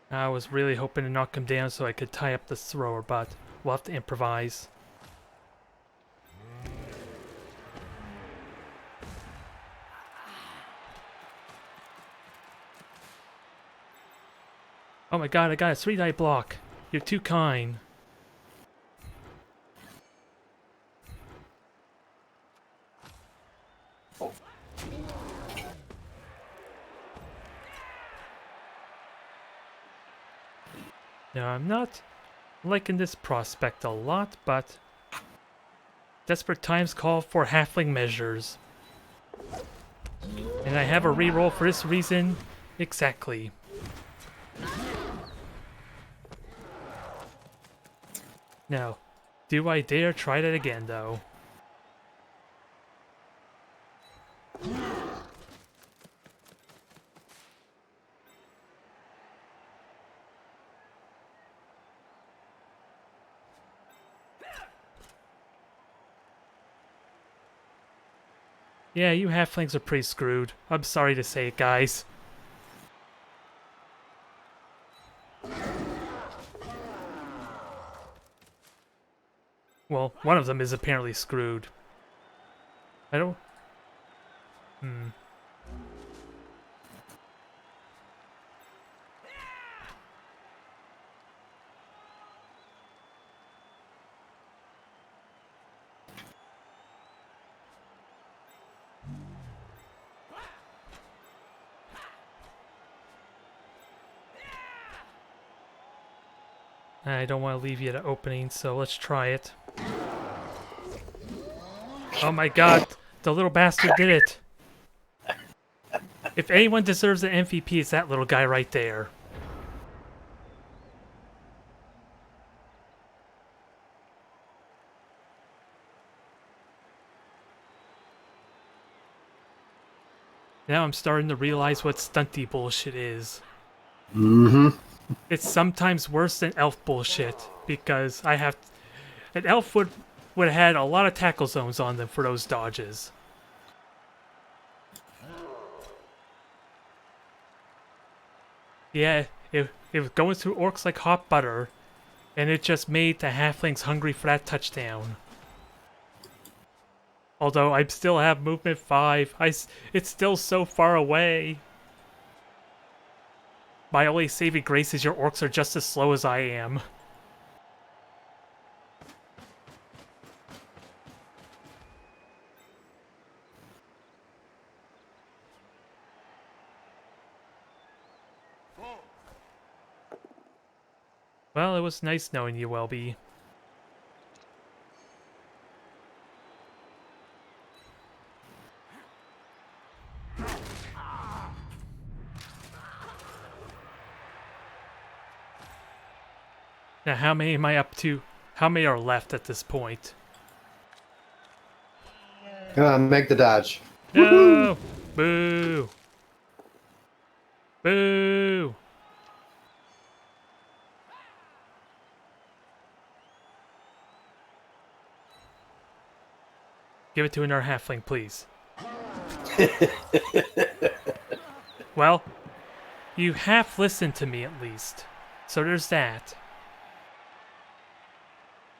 I was really hoping to knock him down so I could tie up the thrower, but we'll have to improvise. Oh my god, I got a 3-die block. You're too kind. Now, I'm not liking this prospect a lot, but desperate times call for halfling measures. And I have a reroll for this reason exactly. Now, do I dare try that again, though? Yeah, you halflings are pretty screwed. I'm sorry to say it, guys. Well, one of them is apparently screwed. I don't... I don't want to leave you at an opening, so let's try it. Oh my god, the little bastard did it. If anyone deserves an MVP, it's that little guy right there. Now I'm starting to realize what stunty bullshit is. Mm-hmm. It's sometimes worse than elf bullshit, because I have... An elf would have had a lot of tackle zones on them for those dodges. Yeah, it was going through orcs like hot butter, and it just made the halflings hungry for that touchdown. Although I still have movement 5, it's still so far away. My only saving grace is your orcs are just as slow as I am. Well, it was nice knowing you, Welby. Now, how many am I up to? How many are left at this point? Come on, make the dodge. No! Boo! Boo! Give it to another halfling, please. Well, you half listened to me at least. So there's that.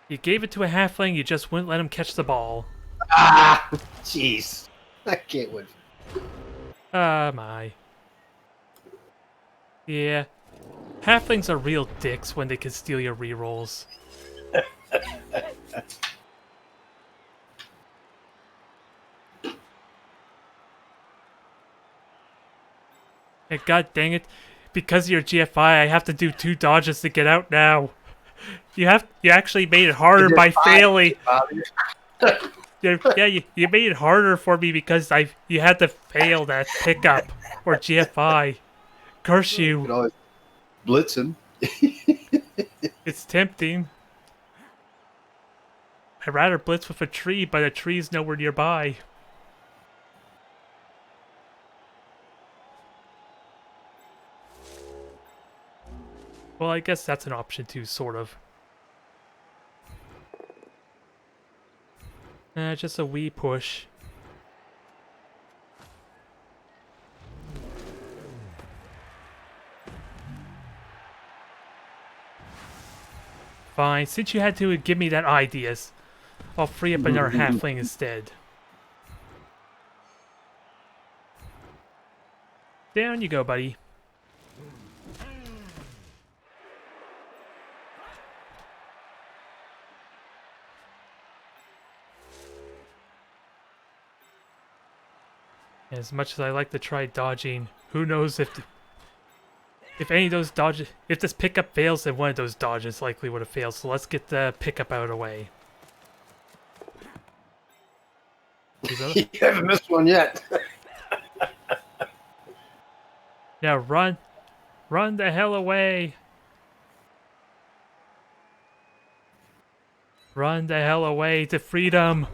You gave it to a halfling, you just wouldn't let him catch the ball. Ah! Jeez. I can't win. Ah, my. Yeah. Halflings are real dicks when they can steal your rerolls. And god dang it, because of your GFI, I have to do 2 dodges to get out now. You actually made it harder by failing. Yeah, you made it harder for me because you had to fail that pickup or GFI. Curse You could you. always blitz him. It's tempting. I'd rather blitz with a tree, but a tree's nowhere nearby. Well, I guess that's an option too, sort of. Just a wee push. Fine, since you had to give me that ideas, I'll free up another halfling instead. Down you go, buddy. As much as I like to try dodging, who knows if any of those dodges, if this pickup fails, then one of those dodges likely would have failed. So let's get the pickup out of the way. You haven't missed one yet. Now run the hell away. Run the hell away to freedom.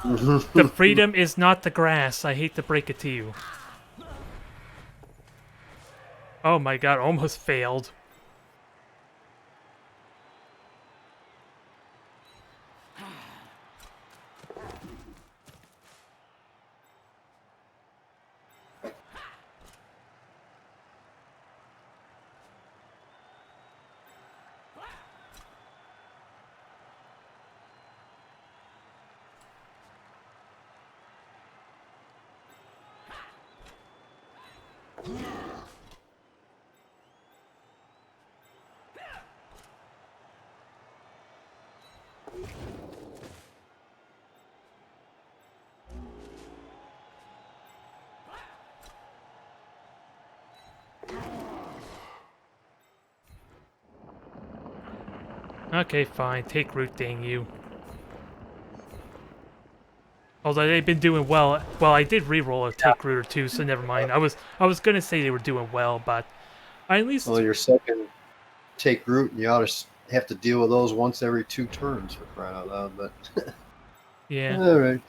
The freedom is not the grass. I hate to break it to you. Oh my god, almost failed. Okay, fine. Take root, dang you. Although they've been doing well. Well, I did re-roll a take root or two, so never mind. I was gonna say they were doing well, but I at least Well, your second take root, and you ought to have to deal with those once every 2 turns for crying out loud. But yeah, all right.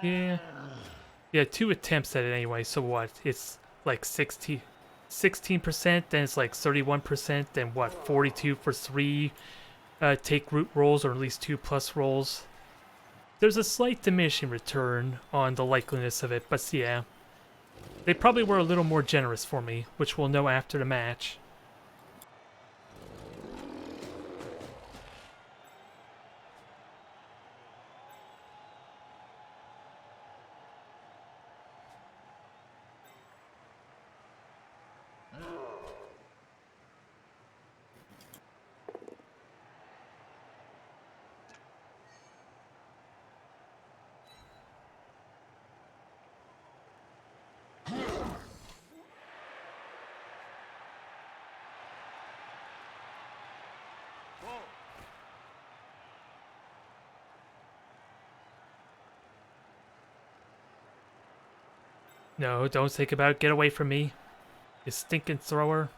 yeah, 2 attempts at it anyway. So what? It's like 16%, then it's like 31%, then what? 42 for 3 take root rolls, or at least 2 plus rolls. There's a slight diminishing return on the likeliness of it, but yeah. They probably were a little more generous for me, which we'll know after the match. No, don't think about it. Get away from me, you stinking thrower.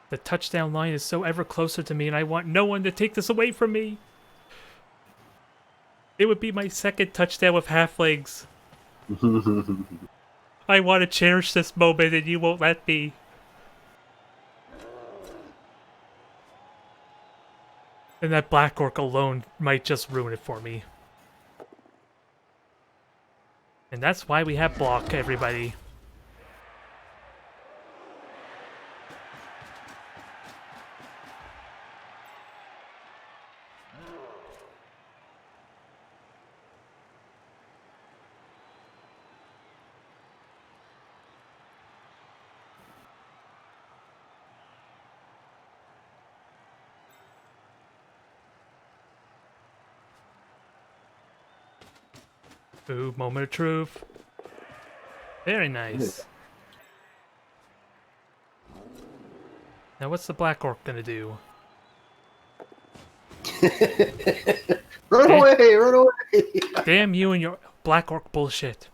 The touchdown line is so ever closer to me, and I want no one to take this away from me. It would be my second touchdown with Halflings. I want to cherish this moment, and you won't let me. And that Black Orc alone might just ruin it for me. And that's why we have block, everybody. Ooh, moment of truth. Very nice. Now what's the Black Orc gonna do? Run away! Run away! Damn you and your Black Orc bullshit.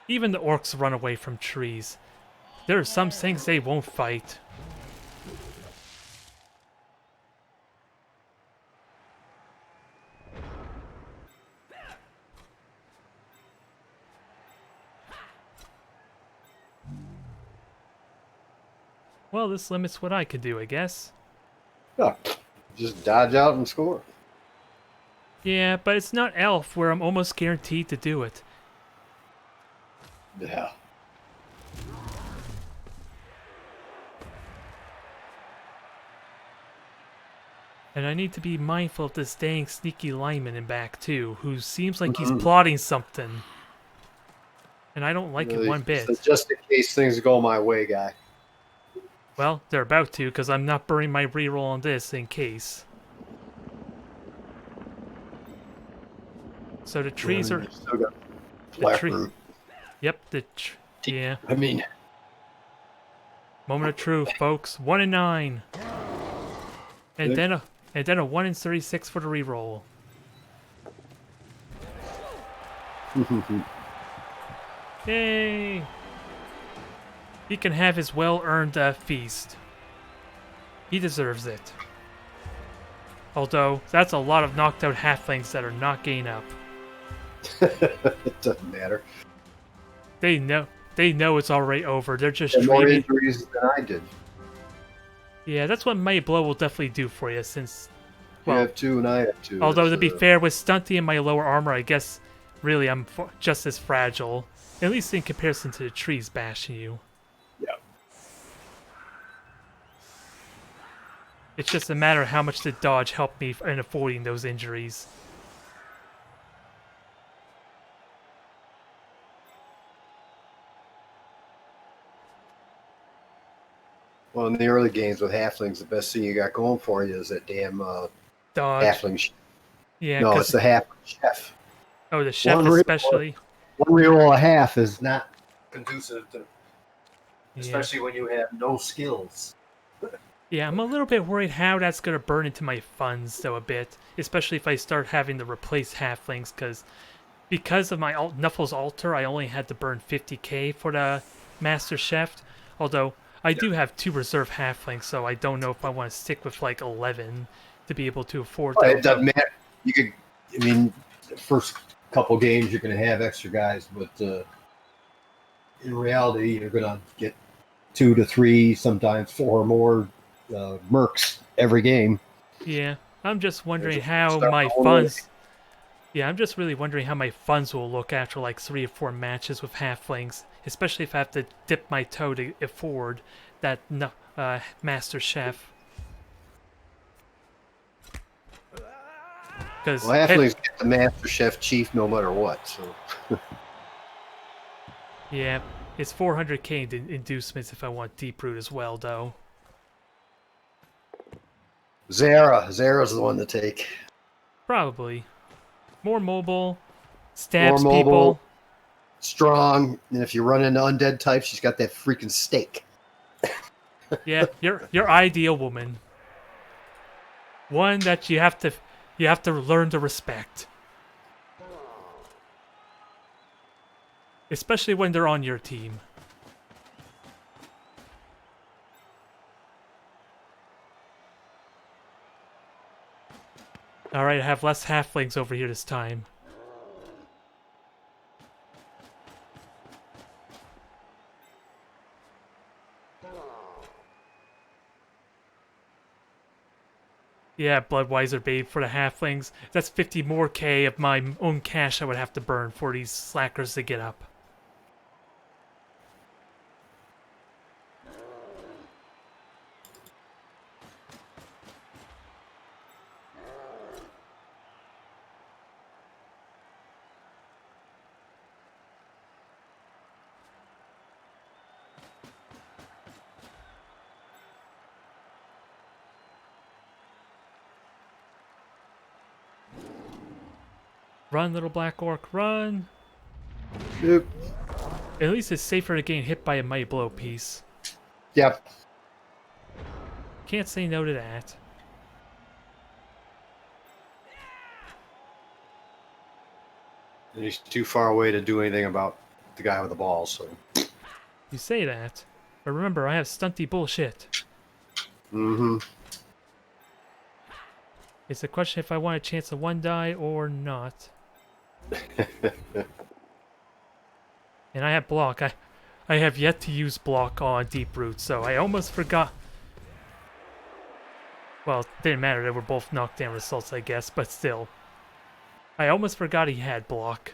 Even the orcs run away from trees. There are some things they won't fight. Well, this limits what I could do, I guess. Oh, just dodge out and score. Yeah, but it's not Elf, where I'm almost guaranteed to do it. Yeah. And I need to be mindful of this dang sneaky lineman in back, too, who seems like he's plotting something. And I don't like it one bit. So just in case things go my way, guy. Well, they're about to, because I'm not burning my reroll on this in case. So the trees are... Still got black root. Yep, yeah. I mean... Moment of truth, folks. 1 and 9. And then a 1 and 36 for the reroll. Yay! He can have his well-earned feast. He deserves it. Although, that's a lot of knocked out halflings that are not getting up. It doesn't matter. They know it's already over. They're just more dreaming. injuries than I did. Yeah, that's what Mighty Blow will definitely do for you, since... Well, you have 2 and I have 2. Although, to be fair, with Stunty and my lower armor, I guess, really, I'm just as fragile. At least in comparison to the trees bashing you. Yeah. It's just a matter of how much the dodge helped me in avoiding those injuries. Well, in the early games with halflings, the best thing you got going for you is that damn Dodge. halfling. Yeah, No, it's because... the halfling chef. Oh, the chef One especially. reroll a half is not conducive to, Yeah. especially when you have no skills. Yeah, I'm a little bit worried how that's going to burn into my funds, though, a bit. Especially if I start having to replace halflings, because of my Knuffles altar, I only had to burn 50k for the Master Chef. Although, I do have 2 reserve halflings, so I don't know if I want to stick with, like, 11 to be able to afford Well, those. it doesn't matter. You could, I mean, the first couple games you're going to have extra guys, but in reality, you're going to get 2 to 3, sometimes 4 or more mercs every game. Yeah, I'm just wondering Just how start my rolling with it. funds... Yeah, I'm just really wondering how my funds will look after like 3 or 4 matches with halflings, especially if I have to dip my toe to afford that Master Chef. Because Well, halflings get the master chef chief no matter what. So yeah, it's 400k in inducements if I want Deep Root as well, though. Zara's the one to take. Probably more mobile, More stabs mobile, people. strong, and if you run into undead types, she's got that freaking stake. Yeah, your ideal woman. One that you have to learn to respect. Especially when they're on your team. Alright, I have less halflings over here this time. Yeah, Bloodweiser Babe for the halflings. That's 50 more K of my own cash I would have to burn for these slackers to get up. Run, little black orc, run! Yep. At least it's safer to get hit by a mighty blow piece. Yep. Can't say no to that. And he's too far away to do anything about the guy with the ball. So. You say that, but remember, I have stunty bullshit. Mm-hmm. It's a question if I want a chance of 1 die or not. And I have block. I have yet to use block on Deep Root, so I almost forgot. Well, it didn't matter, they were both knockdown results, I guess, but still. I almost forgot he had block.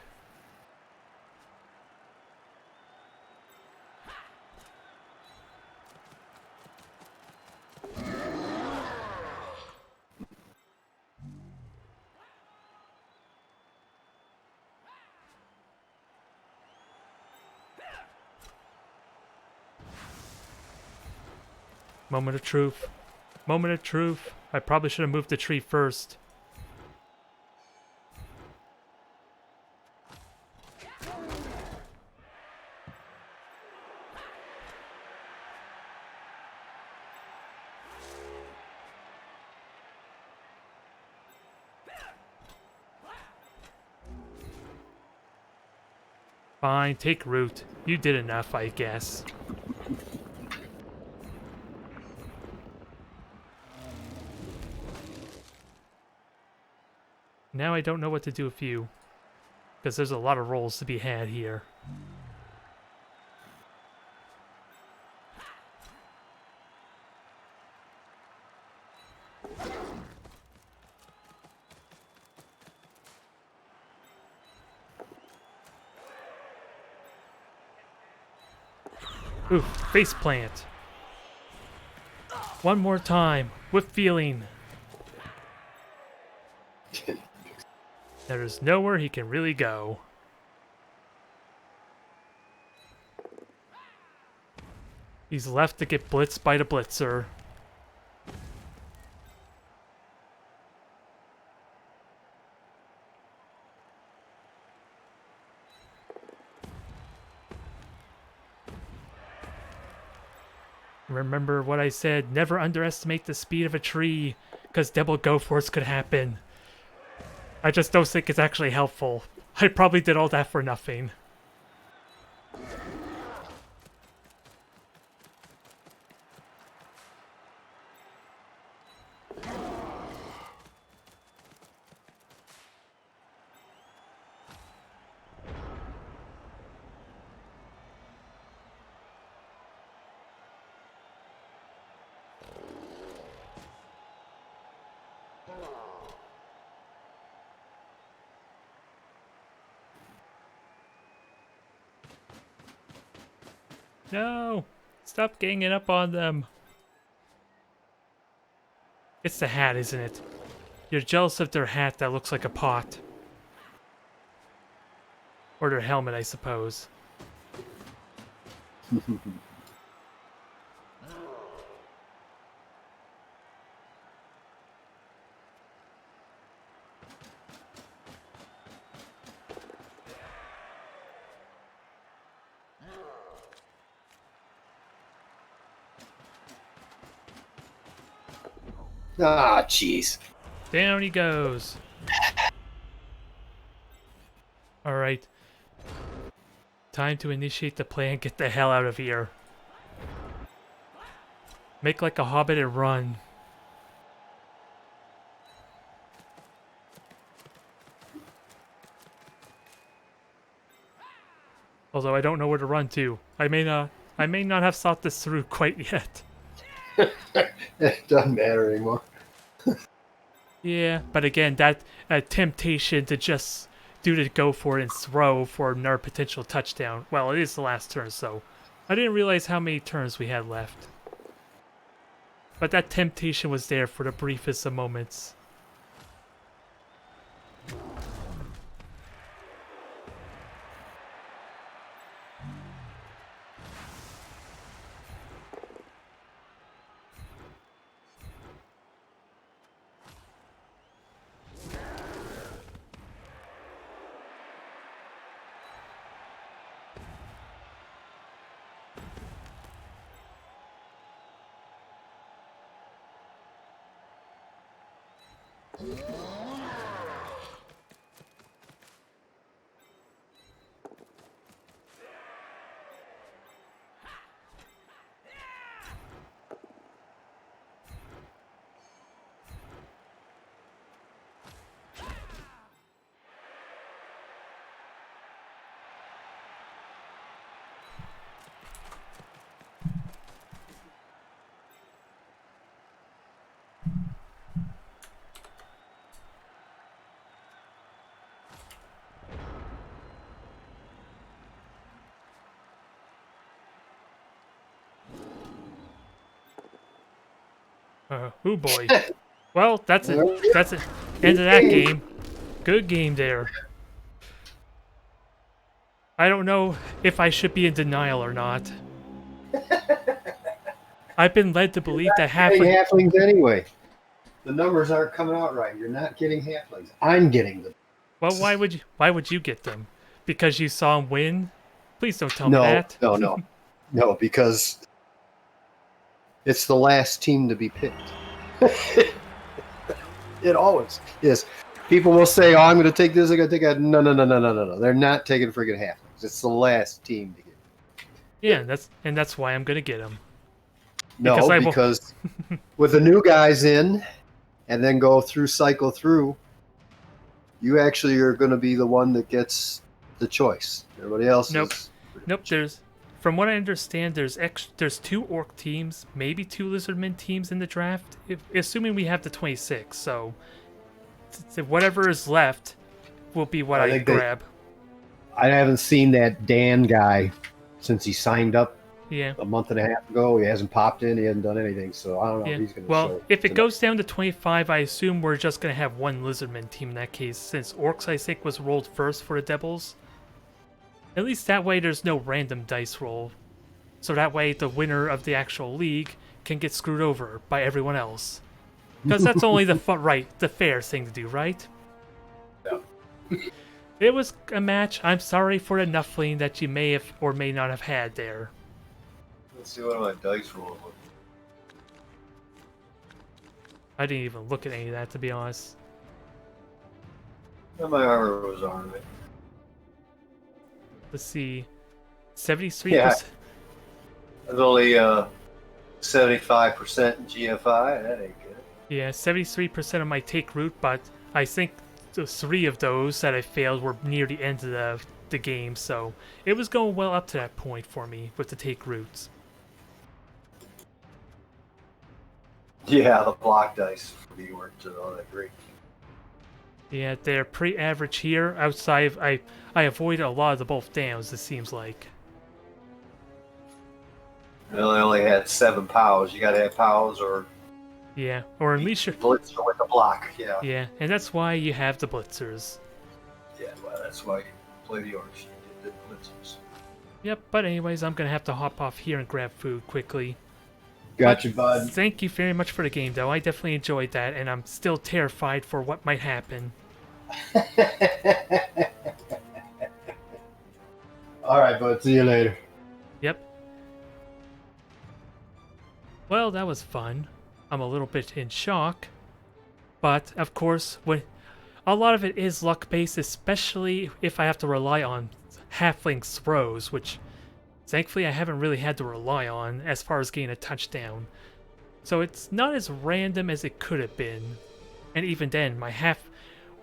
Moment of truth. Moment of truth. I probably should have moved the tree first. Fine, take root. You did enough, I guess. Now I don't know what to do with you. Because there's a lot of rolls to be had here. Ooh, face plant. One more time, with feeling. There's nowhere he can really go. He's left to get blitzed by the blitzer. Remember what I said, never underestimate the speed of a tree, because double go-force could happen. I just don't think it's actually helpful. I probably did all that for nothing. No! Stop ganging up on them. It's the hat, isn't it? You're jealous of their hat that looks like a pot. Or their helmet, I suppose. Ah, jeez. Down he goes. Alright. Time to initiate the plan, get the hell out of here. Make like a hobbit and run. Although I don't know where to run to. I may not have thought this through quite yet. It doesn't matter anymore. Yeah, but again, that temptation to just do the go for it and throw for another potential touchdown. Well, it is the last turn, so I didn't realize how many turns we had left. But that temptation was there for the briefest of moments. Oh boy. Well, that's it. That's it. End of that game. Good game there. I don't know if I should be in denial or not. I've been led to believe that Getting halflings anyway. The numbers aren't coming out right. You're not getting halflings. I'm getting them. Well, why would you get them? Because you saw him win? Please don't tell me that. No, because it's the last team to be picked. It always is. People will say, "Oh, I'm going to take this. I'm going to take that." No. They're not taking friggin' halflings. It's the last team to get. Yeah, that's why I'm going to get them. No, because with the new guys in, and then cycle through, you actually are going to be the one that gets the choice. Everybody else is... Nope, from what I understand, there's 2 orc teams, maybe 2 lizardmen teams in the draft, assuming we have the 26, so whatever is left will be what I grab. I haven't seen that Dan guy since he signed up Yeah. a month and a half ago. He hasn't popped in. He hasn't done anything. So I don't know Yeah. if he's going to Well, show. if it tonight. goes down to 25, I assume we're just gonna have one Lizardman team in that case, since Orcs I think was rolled first for the Devils. At least that way there's no random dice roll. So that way the winner of the actual league can get screwed over by everyone else. Because that's only the fair thing to do, right? Yeah. It was a match. I'm sorry for the nuffling that you may have or may not have had there. Let's see what my dice roll. I didn't even look at any of that, to be honest. Yeah, my armor was on it. Let's see. 73%. Yeah. There's only 75% in GFI. That ain't good. Yeah, 73% of my take route, but I think the 3 of those that I failed were near the end of the game, so it was going well up to that point for me with the take routes. Yeah, the block dice for me weren't all that great. Yeah, they're pretty average here. Outside, I avoided a lot of the both downs, it seems like. Well, I only had 7 POWs. You gotta have POWs or Yeah, or at least you're... blitzer with the block. Yeah. Yeah, and that's why you have the blitzers. Yeah, well, that's why you play the Orcs. You get the blitzers. Yep, but anyways, I'm gonna have to hop off here and grab food quickly. Gotcha, bud. Thank you very much for the game, though. I definitely enjoyed that, and I'm still terrified for what might happen. All right, bud. See you later. Yep. Well, that was fun. I'm a little bit in shock. But, of course, when a lot of it is luck-based, especially if I have to rely on Halflings throws, which thankfully I haven't really had to rely on as far as getting a touchdown. So it's not as random as it could have been. And even then, my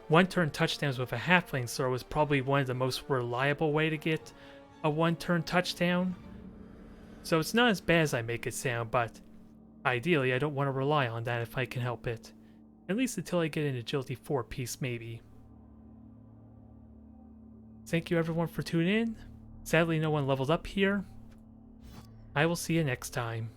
one-turn touchdowns with a Halfling throw is probably one of the most reliable way to get a one-turn touchdown. So it's not as bad as I make it sound, but ideally I don't want to rely on that if I can help it. At least until I get an Agility 4 piece, maybe. Thank you everyone for tuning in. Sadly, no one leveled up here. I will see you next time.